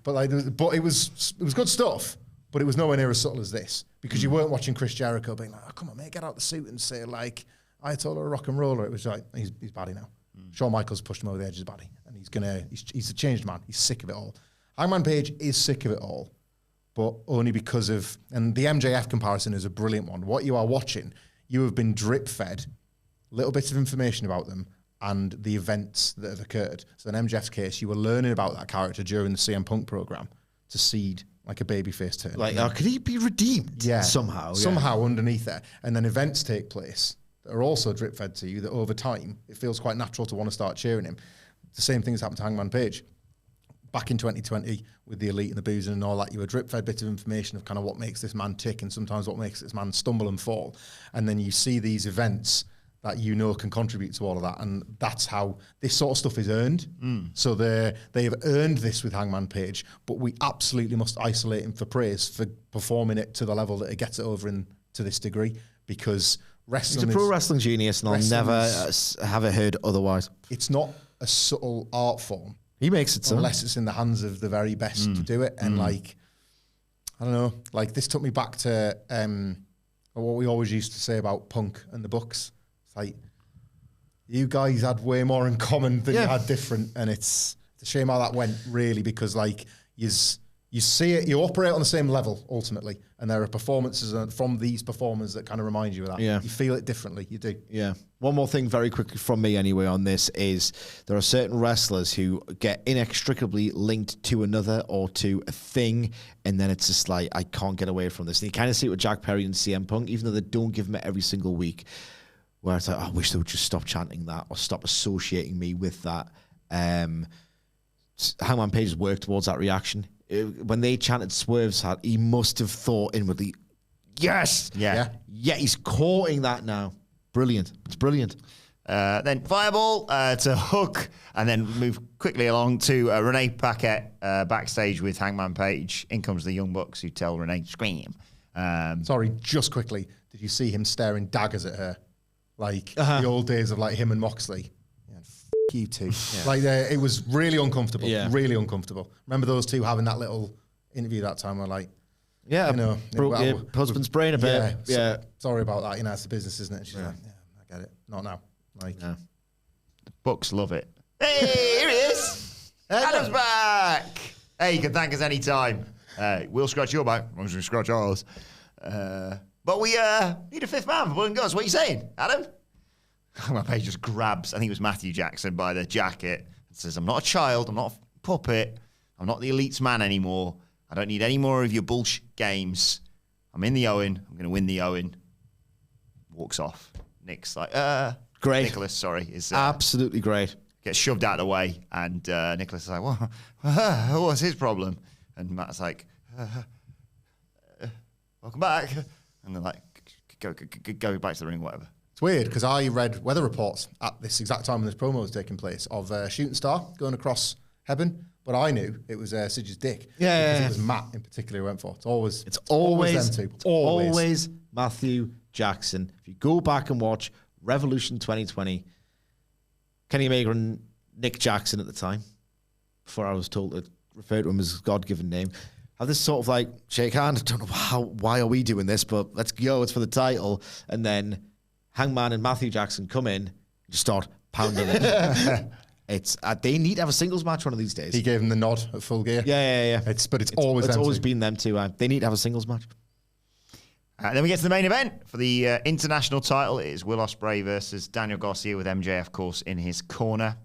but it was good stuff. But it was nowhere near as subtle as this, because you weren't watching Chris Jericho being like, oh, come on, mate, get out the suit and say, like, Ayatollah a rock and roller. It was like, he's baddie now. Shawn Michaels pushed him over the edge as baddie, and he's a changed man. He's sick of it all. Hangman Page is sick of it all, but only because of, and the MJF comparison is a brilliant one. What you are watching, you have been drip fed little bits of information about them and the events that have occurred. So in MJF's case, you were learning about that character during the CM Punk program to seed like a babyface turn. Like, could he be redeemed somehow? Somehow underneath there. And then events take place that are also drip fed to you that over time, it feels quite natural to want to start cheering him. The same thing has happened to Hangman Page. Back in 2020, with the Elite and the boozing and all that, you were drip-fed bits of information of kind of what makes this man tick and sometimes what makes this man stumble and fall. And then you see these events that you know can contribute to all of that. And that's how this sort of stuff is earned. So they have earned this with Hangman Page, but we absolutely must isolate him for praise for performing it to the level that it gets it over in to this degree, because wrestling He's a pro wrestling genius, and I'll never have it heard otherwise. It's not a subtle art form. He makes it so. Unless it's in the hands of the very best to do it. And like, I don't know, like this took me back to what we always used to say about Punk and the Bucks. It's like, you guys had way more in common than you had different. And it's a shame how that went, really, because like you see it, you operate on the same level ultimately. And there are performances from these performers that kind of remind you of that. Yeah. You feel it differently, you do. Yeah. One more thing very quickly from me anyway on this is there are certain wrestlers who get inextricably linked to another or to a thing, and then it's just like, I can't get away from this. And you kind of see it with Jack Perry and CM Punk, even though they don't give him it every single week, where it's like, I wish they would just stop chanting that or stop associating me with that. Hangman Page has worked towards that reaction. When they chanted Swerve's hat, he must have thought inwardly, yes! Yeah. Yeah, he's courting that now. Brilliant. It's brilliant. Then Fireball to Hook, and then move quickly along to Renee Paquette backstage with Hangman Page. In comes the Young Bucks, who tell Renee, scream. Sorry, just quickly, did you see him staring daggers at her? Like the old days of like him and Moxley? Yeah, you two. Yeah. Like it was really uncomfortable. Yeah. Really uncomfortable. Remember those two having that little interview that time where like, yeah, you know, broke your husband's brain a bit. Yeah. Sorry about that. You know, it's the business, isn't it? She's like, yeah, I get it. Not now. Like, the Bucks love it. Hey, here he is. Adam's back. Hey, you can thank us anytime. We'll scratch your back as long as we scratch ours. But we need a fifth man for Blood and Guts. What are you saying, Adam? My page just grabs, I think it was Matthew Jackson, by the jacket and says, I'm not a child. I'm not a puppet. I'm not the Elite's man anymore. I don't need any more of your bullshit games. I'm in the Owen. I'm going to win the Owen. Walks off. Nick's like, great. Nicholas, sorry. Is absolutely great. Gets shoved out of the way. And Nicholas is like, well, what's his problem? And Matt's like, welcome back. And they're like, go back to the ring, whatever. It's weird because I read weather reports at this exact time when this promo was taking place of Shooting Star going across Hebron, but I knew it was Sidge's dick. Yeah, because it was Matt in particular who went for it. It's always them two. It's always Matthew Jackson. If you go back and watch Revolution 2020, Kenny Omega and Nick Jackson at the time, before I was told to refer to him as his God-given name, have this sort of like shake hand. I don't know why are we doing this, but let's go. It's for the title. And then Hangman and Matthew Jackson come in and just start pounding it. It's they need to have a singles match one of these days. He gave him the nod at Full Gear. Yeah. It's always been them two. They need to have a singles match. Then we get to the main event for the international title. It is Will Ospreay versus Daniel Garcia with MJF, of course, in his corner.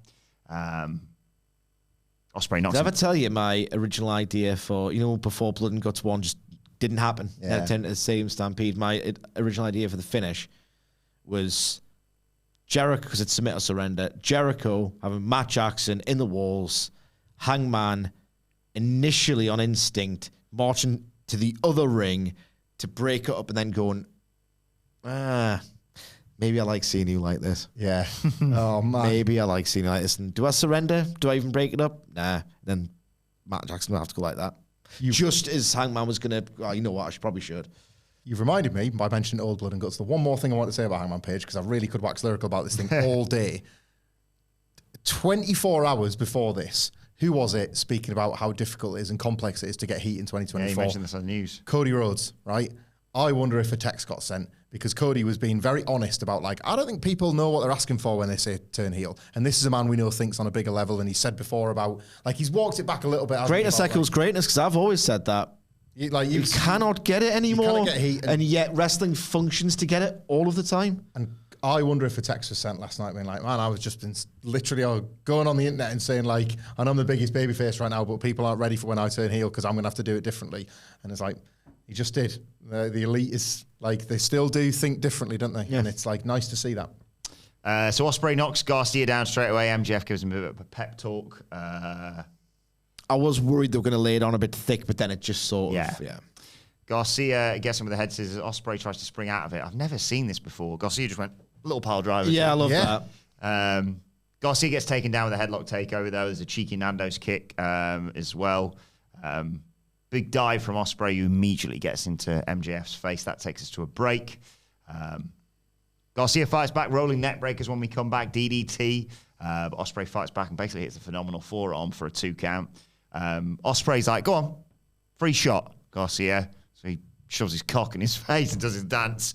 Ospreay knocks. Did I ever tell you my original idea for, before Blood and Guts 1 just didn't happen? Yeah. It turned into the same Stampede. My original idea for the finish was Jericho, because it's Submit or Surrender. Jericho having Matt Jackson in the walls, Hangman initially on instinct, marching to the other ring to break it up and then going, maybe I like seeing you like this. Yeah. Oh, man. Maybe I like seeing you like this. And do I surrender? Do I even break it up? Nah. Then Matt Jackson will have to go like that. Just as Hangman was going to, you know what, I should. You've reminded me by mentioning Old Blood and Guts. The one more thing I want to say about Hangman Page, because I really could wax lyrical about this thing all day. 24 hours before this, who was it speaking about how difficult it is and complex it is to get heat in 2024? Yeah, you mentioned this on the news. Cody Rhodes, right? I wonder if a text got sent because Cody was being very honest about, like, I don't think people know what they're asking for when they say turn heel. And this is a man we know thinks on a bigger level. And he said before about, like, he's walked it back a little bit. Greatness equals greatness, because I've always said that. You cannot get it anymore. You cannot get heat. And yet wrestling functions to get it all of the time. And I wonder if a text was sent last night being like, man, I was just been literally going on the internet and saying, like, and I'm the biggest babyface right now, but people aren't ready for when I turn heel because I'm going to have to do it differently. And it's like, he just did. The elite is like, they still do think differently, don't they? Yeah. And it's like nice to see that. So Ospreay knocks Garcia down straight away. MJF gives him a bit of a pep talk. I was worried they were going to lay it on a bit thick, but then it just sort of, yeah. Garcia gets him with the head scissors. Ospreay tries to spring out of it. I've never seen this before. Garcia just went, little pile driver. Yeah, I love that. Garcia gets taken down with a headlock takeover, though. There's a cheeky Nando's kick as well. Big dive from Ospreay, who immediately gets into MJF's face. That takes us to a break. Garcia fights back, rolling neck breakers when we come back. DDT. But Ospreay fights back and basically hits a phenomenal forearm for a 2 count. Ospreay's like, go on, free shot, Garcia. So he shoves his cock in his face and does his dance.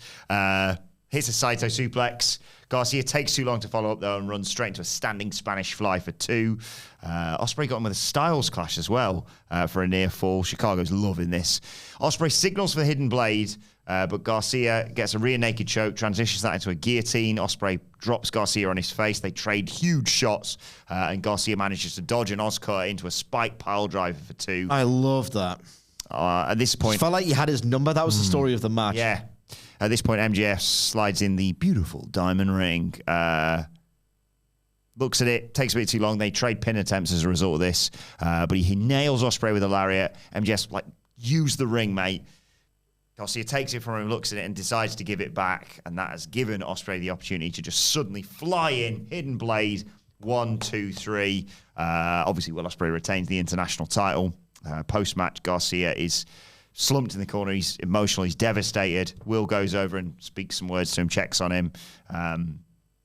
Hits a Saito suplex. Garcia takes too long to follow up, though, and runs straight into a standing Spanish fly for 2. Ospreay got him with a Styles clash as well for a near fall. Chicago's loving this. Ospreay signals for the hidden blade, but Garcia gets a rear naked choke, transitions that into a guillotine. Ospreay drops Garcia on his face. They trade huge shots, and Garcia manages to dodge an Oscar into a spike pile driver for 2. I love that. At this point, it felt like you had his number. That was the story of the match. Yeah. At this point, MJF slides in the beautiful diamond ring. Looks at it, takes a bit too long. They trade pin attempts as a result of this. But he nails Ospreay with a lariat. MJF's like, use the ring, mate. Garcia takes it from him, looks at it, and decides to give it back. And that has given Ospreay the opportunity to just suddenly fly in, hidden blade, 1, 2, 3. Obviously, Will Ospreay retains the international title. Post-match, Garcia is slumped in the corner. He's emotional. He's devastated. Will goes over and speaks some words to him, checks on him.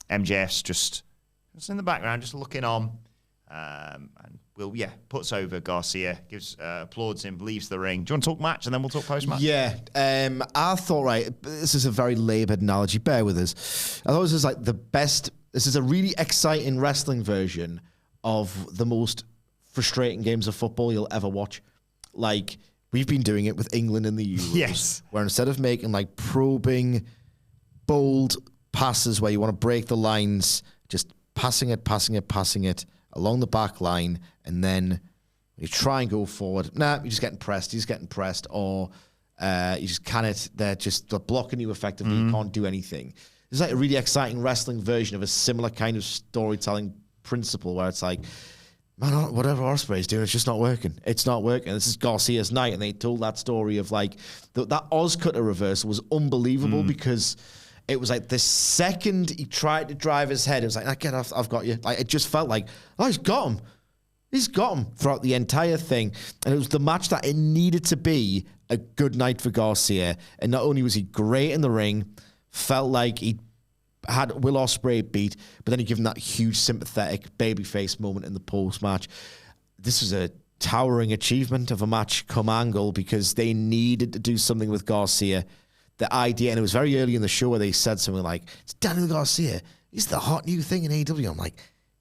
MJF's just in the background, just looking on. And Will, puts over Garcia, applauds him, leaves the ring. Do you want to talk match and then we'll talk post-match? Yeah. I thought, right, this is a very laboured analogy. Bear with us. I thought this is like the best. This is a really exciting wrestling version of the most frustrating games of football you'll ever watch. Like, we've been doing it with England in the Euros. Yes. Where instead of making like probing, bold passes where you want to break the lines, just passing it along the back line, and then you try and go forward. Nah, you're just getting pressed, or you just can't. They're blocking you effectively. You can't do anything. It's like a really exciting wrestling version of a similar kind of storytelling principle where it's like, man, whatever Ospreay's doing, it's just not working. It's not working. This is Garcia's night, and they told that story of like that Oz cutter reversal was unbelievable because it was like the second he tried to drive his head, it was like, get off, I've got you. Like, it just felt like, oh, he's got him. He's got him throughout the entire thing. And it was the match that it needed to be a good night for Garcia. And not only was he great in the ring, felt like he had Will Ospreay beat, but then he gave him that huge sympathetic babyface moment in the post-match. This was a towering achievement of a match come Angle because they needed to do something with Garcia. The idea, and it was very early in the show where they said something like, it's Daniel Garcia. He's the hot new thing in AEW. I'm like,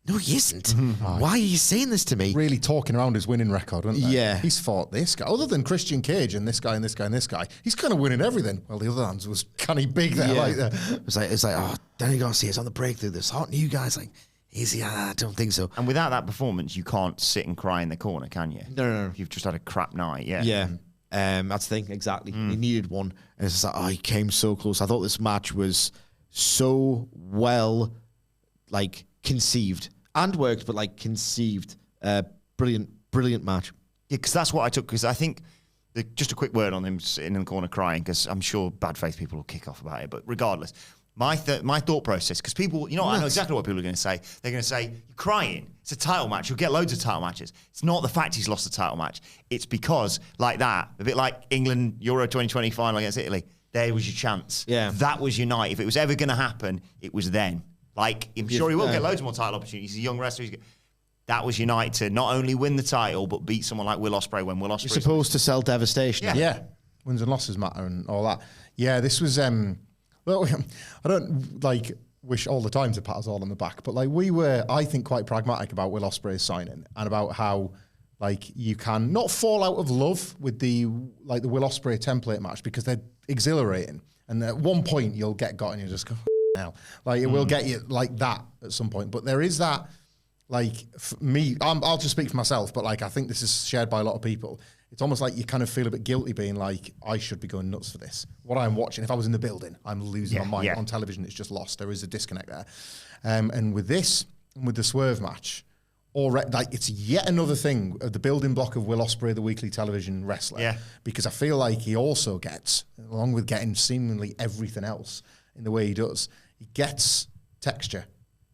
no, he isn't. Why are you saying this to me? Really talking around his winning record, weren't they? Yeah. He's fought this guy. Other than Christian Cage and this guy and this guy and this guy, he's kind of winning everything. Well, the other hands was kind of big there. Yeah. Like that. It's like, oh, Daniel Garcia's on the breakthrough. This hot new guy's like, is he? I don't think so. And without that performance, you can't sit and cry in the corner, can you? No. You've just had a crap night, yeah. Yeah. That's the thing, exactly. He needed one. And it's just like, oh, he came so close. I thought this match was so well, like, conceived and worked, but, like, conceived. Brilliant match. Yeah, because that's what I took, because I think, just a quick word on him sitting in the corner crying, because I'm sure bad faith people will kick off about it, but regardless, my thought process, because people, I know exactly what people are going to say. They're going to say, you're crying. It's a title match. You'll get loads of title matches. It's not the fact he's lost the title match. It's because, like that, a bit like England Euro 2020 final against Italy, there was your chance. Yeah. That was your night. If it was ever going to happen, it was then. Like, I'm sure he will get loads more title opportunities. He's a young wrestler. that was your night to not only win the title, but beat someone like Will Ospreay when Will Ospreay... You're supposed to sell devastation. Yeah. Wins and losses matter and all that. Yeah, this was... well, I don't, wish all the time to pat us all on the back, but, we were, I think, quite pragmatic about Will Ospreay's signing and about how... you can not fall out of love with the Will Ospreay template match because they're exhilarating. And at one point you'll get got and you just go, now. It will get you like that at some point. But there is that, for me, I'll just speak for myself, but I think this is shared by a lot of people. It's almost like you kind of feel a bit guilty being I should be going nuts for this. What I'm watching, if I was in the building, I'm losing my mind. Yeah. On television, it's just lost. There is a disconnect there. And with this, with the Swerve match, it's yet another thing of the building block of Will Ospreay, the weekly television wrestler. Yeah. Because I feel like he also gets, along with getting seemingly everything else in the way he does, he gets texture.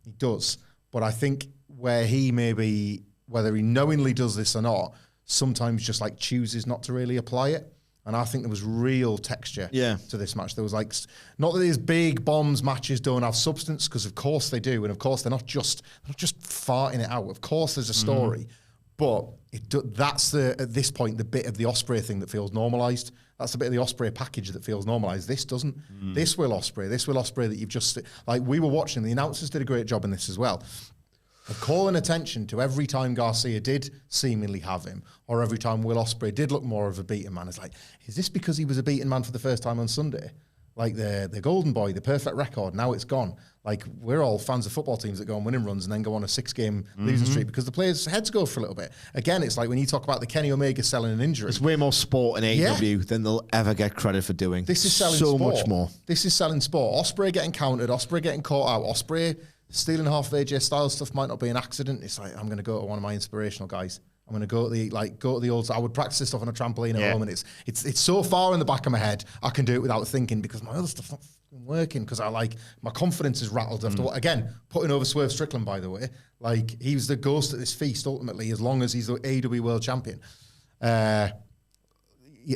He does. But I think where he maybe, whether he knowingly does this or not, sometimes just chooses not to really apply it. And I think there was real texture to this match. There was not that these big bombs matches don't have substance, because of course they do, and of course they're not just farting it out. Of course there's a story, but that's at this point the bit of the Ospreay thing that feels normalised. That's the bit of the Ospreay package that feels normalised. This doesn't. This Will Ospreay that you've just we were watching. The announcers did a great job in this as well. Of calling attention to every time Garcia did seemingly have him, or every time Will Ospreay did look more of a beaten man. It's is this because he was a beaten man for the first time on Sunday? The golden boy, the perfect record, now it's gone. We're all fans of football teams that go on winning runs and then go on a 6-game losing streak because the players' heads go for a little bit. Again, it's when you talk about the Kenny Omega selling an injury. There's way more sport in AEW than they'll ever get credit for doing. This is selling so sport. Much more. This is selling sport. Ospreay getting countered, Ospreay getting caught out, Ospreay stealing half of AJ Styles stuff might not be an accident. It's I'm going to go to one of my inspirational guys. I'm going to go to the old. I would practice this stuff on a trampoline at home, and it's so far in the back of my head I can do it without thinking because my other stuff's not working because my confidence is rattled after again putting over Swerve Strickland. By the way, he was the ghost at this feast ultimately as long as he's the AEW World Champion. A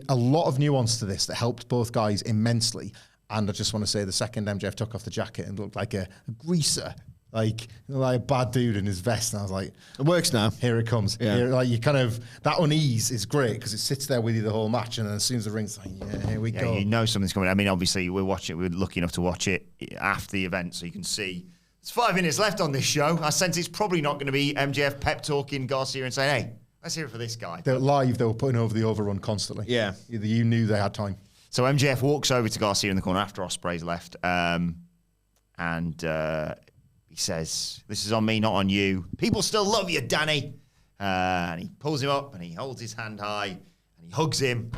lot of nuance to this that helped both guys immensely. And I just want to say the second MJF took off the jacket and looked like a greaser, like a bad dude in his vest. And I was like, it works now. Here it comes. Yeah. You kind of, that unease is great because it sits there with you the whole match. And then as soon as the ring's here we go. You know something's coming. I mean, obviously we're lucky enough to watch it after the event so you can see. There's 5 minutes left on this show. I sense it's probably not going to be MJF pep talking Garcia and saying, hey, let's hear it for this guy. They're live. They were putting over the overrun constantly. Yeah. You knew they had time. So MJF walks over to Garcia in the corner after Ospreay's left, and he says, "This is on me, not on you. People still love you, Danny." And he pulls him up and he holds his hand high and he hugs him,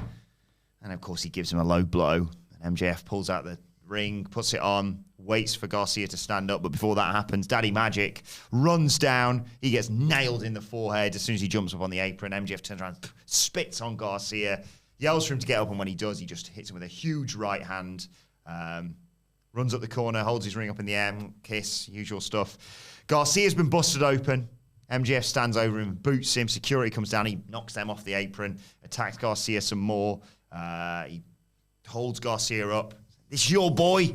and of course he gives him a low blow. And MJF pulls out the ring, puts it on, waits for Garcia to stand up, but before that happens, Daddy Magic runs down. He gets nailed in the forehead as soon as he jumps up on the apron. MJF turns around, spits on Garcia. Yells for him to get up, and when he does, he just hits him with a huge right hand. Runs up the corner, holds his ring up in the air, kiss, usual stuff. Garcia's been busted open. MJF stands over him, boots him. Security comes down. He knocks them off the apron, attacks Garcia some more. He holds Garcia up. This is your boy.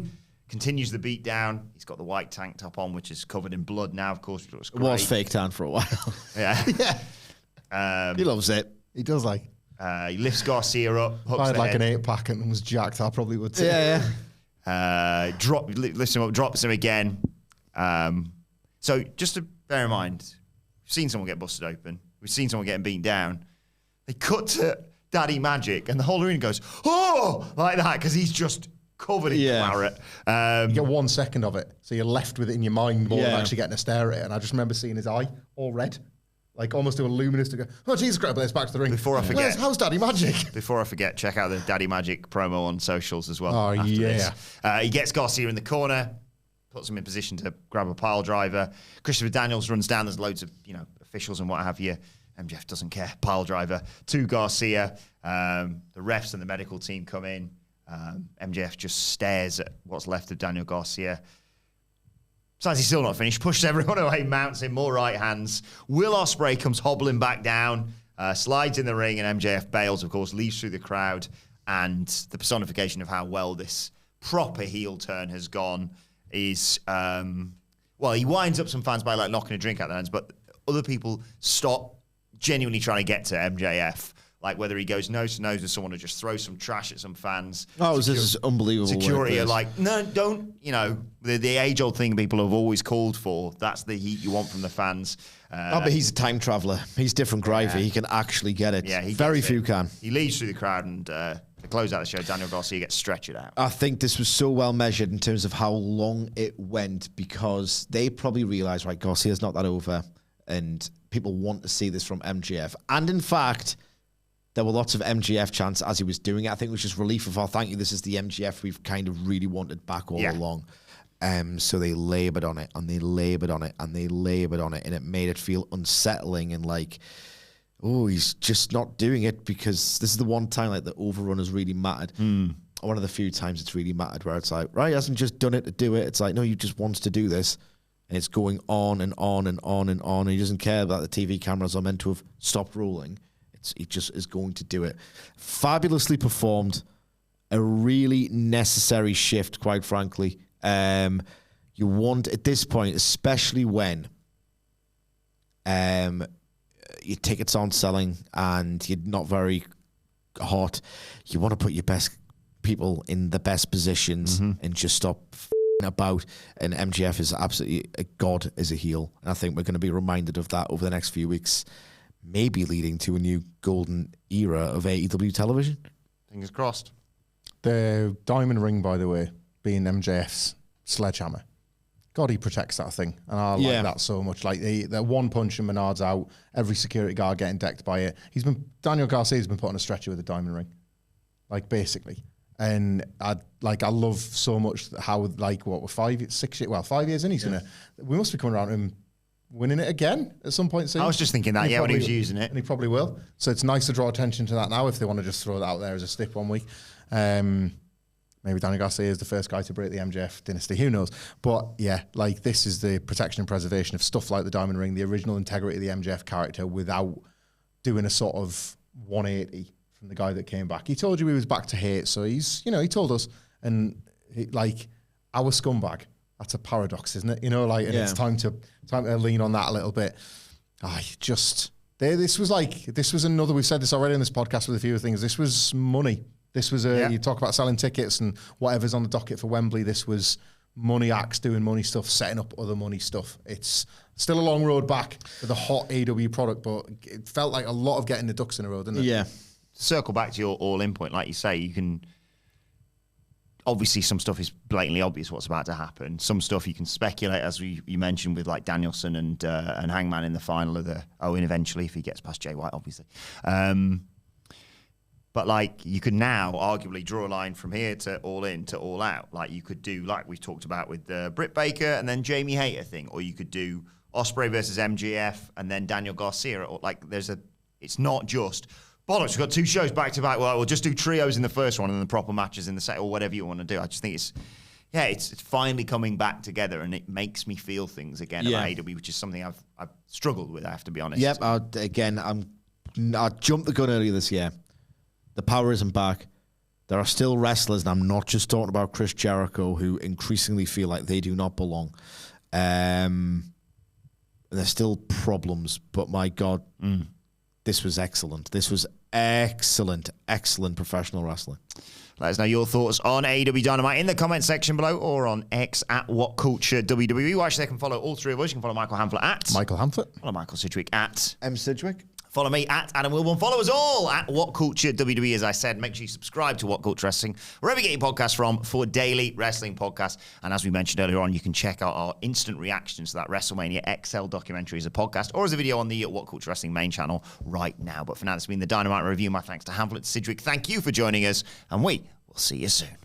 Continues the beat down. He's got the white tank top on, which is covered in blood now, of course. Which looks great. It was fake tan for a while. Yeah. He loves it. He does like. He lifts Garcia up. If I had an 8-pack and was jacked, I probably would too. Yeah. Lifts him up, drops him again. So just to bear in mind, we've seen someone get busted open. We've seen someone getting beaten down. They cut to Daddy Magic, and the whole arena goes, oh, like that, because he's just covered in claret. You get 1 second of it, so you're left with it in your mind more than actually getting a stare at it. And I just remember seeing his eye all red. Almost to a luminous to go, oh, Jesus Christ, let's back to the ring. Before I forget. How's Daddy Magic? Before I forget, check out the Daddy Magic promo on socials as well. Oh, yeah. He gets Garcia in the corner, puts him in position to grab a pile driver. Christopher Daniels runs down. There's loads of, officials and what have you. MJF doesn't care. Pile driver to Garcia. The refs and the medical team come in. MJF just stares at what's left of Daniel Garcia. Besides, he's still not finished. Pushes everyone away, mounts him, more right hands. Will Ospreay comes hobbling back down, slides in the ring, and MJF bails, of course, leaves through the crowd. And the personification of how well this proper heel turn has gone is, he winds up some fans by knocking a drink out their hands, but other people stop genuinely trying to get to MJF. Like whether he goes nose to nose with someone or just throws some trash at some fans. Oh, this is unbelievable. Security are like, no, don't, the age-old thing people have always called for. That's the heat you want from the fans. But he's a time traveler. He's different gravy. He can actually get it. Yeah, very few can. He leads through the crowd, and to close out the show, Daniel Garcia gets stretchered out. I think this was so well measured in terms of how long it went, because they probably realised, right, Garcia's not that over, and people want to see this from MJF. And in fact, there were lots of MJF chants as he was doing it. I think it was just relief of, thank you, this is the MJF we've kind of really wanted back all along. So they laboured on it, and they laboured on it, and they laboured on it, and it made it feel unsettling and like, oh, he's just not doing it, because this is the one time like the overrun has really mattered. One of the few times it's really mattered where it's like, right, he hasn't just done it to do it. It's like, no, he just wants to do this. And it's going on and on and on and on. And he doesn't care that the TV cameras are meant to have stopped rolling. He just is going to do it. Fabulously performed. A really necessary shift, quite frankly. You want, at this point, especially when your tickets aren't selling and you're not very hot, you want to put your best people in the best positions and just stop about. And MJF is absolutely a god as a heel. And I think we're going to be reminded of that over the next few weeks, maybe leading to a new golden era of AEW television. Fingers crossed. The diamond ring, by the way, being MJF's sledgehammer. God, he protects that thing. And I like that so much. Like the one punch and Menard's out, every security guard getting decked by it. Daniel Garcia's been put on a stretcher with a diamond ring. Like, basically. And I love so much how, like, what, we're 5 years in, we must be coming around to him winning it again at some point soon. I was just thinking that, when he was using it. And he probably will. So it's nice to draw attention to that now if they want to just throw that out there as a stip 1 week. Maybe Daniel Garcia is the first guy to break the MJF dynasty. Who knows? But yeah, like, this is the protection and preservation of stuff like the diamond ring, the original integrity of the MJF character, without doing a sort of 180 from the guy that came back. He told you he was back to hate, so he's, he told us. And our scumbag. That's a paradox, isn't it? It's time to lean on that a little bit. This was another, we've said this already on this podcast with a few things. This was money. This was you talk about selling tickets and whatever's on the docket for Wembley. This was money acts doing money stuff, setting up other money stuff. It's still a long road back for the hot AEW product, but it felt like a lot of getting the ducks in a row, didn't it? Yeah. Circle back to your all-in point, like you say, you can... Obviously, some stuff is blatantly obvious what's about to happen. Some stuff you can speculate, as you mentioned, with like Danielson and Hangman in the final of the Owen eventually, if he gets past Jay White, obviously. But like, you could now arguably draw a line from here to All In to All Out. Like, you could do, like we talked about with the Britt Baker and then Jamie Hayter thing, or you could do Ospreay versus MJF and then Daniel Garcia. Or like, it's not just, bollocks, we've got 2 shows back to back. Well, we'll just do trios in the first one and then the proper matches in the second, or whatever you want to do. I just think it's finally coming back together, and it makes me feel things again about AEW, which is something I've struggled with, I have to be honest. Yep, I jumped the gun earlier this year. The power isn't back. There are still wrestlers, and I'm not just talking about Chris Jericho, who increasingly feel like they do not belong. There's still problems, but my God, this was excellent. This was excellent professional wrestling. Let us know your thoughts on AEW Dynamite in the comment section below, or on X at WhatCultureWWE. Actually, they can follow all 3 of us. You can follow Michael Hamflett at Michael Hamflett. Follow Michael Sidgwick at M. Sidgwick. Follow me at Adam Wilborn. Follow us all at WhatCultureWWE, as I said. Make sure you subscribe to WhatCulture Wrestling, wherever you get your podcasts from, for daily wrestling podcasts. And as we mentioned earlier on, you can check out our instant reactions to that WrestleMania XL documentary as a podcast or as a video on the WhatCulture Wrestling main channel right now. But for now, this has been the Dynamite Review. My thanks to Hamflett, Sidgwick. Thank you for joining us, and we will see you soon.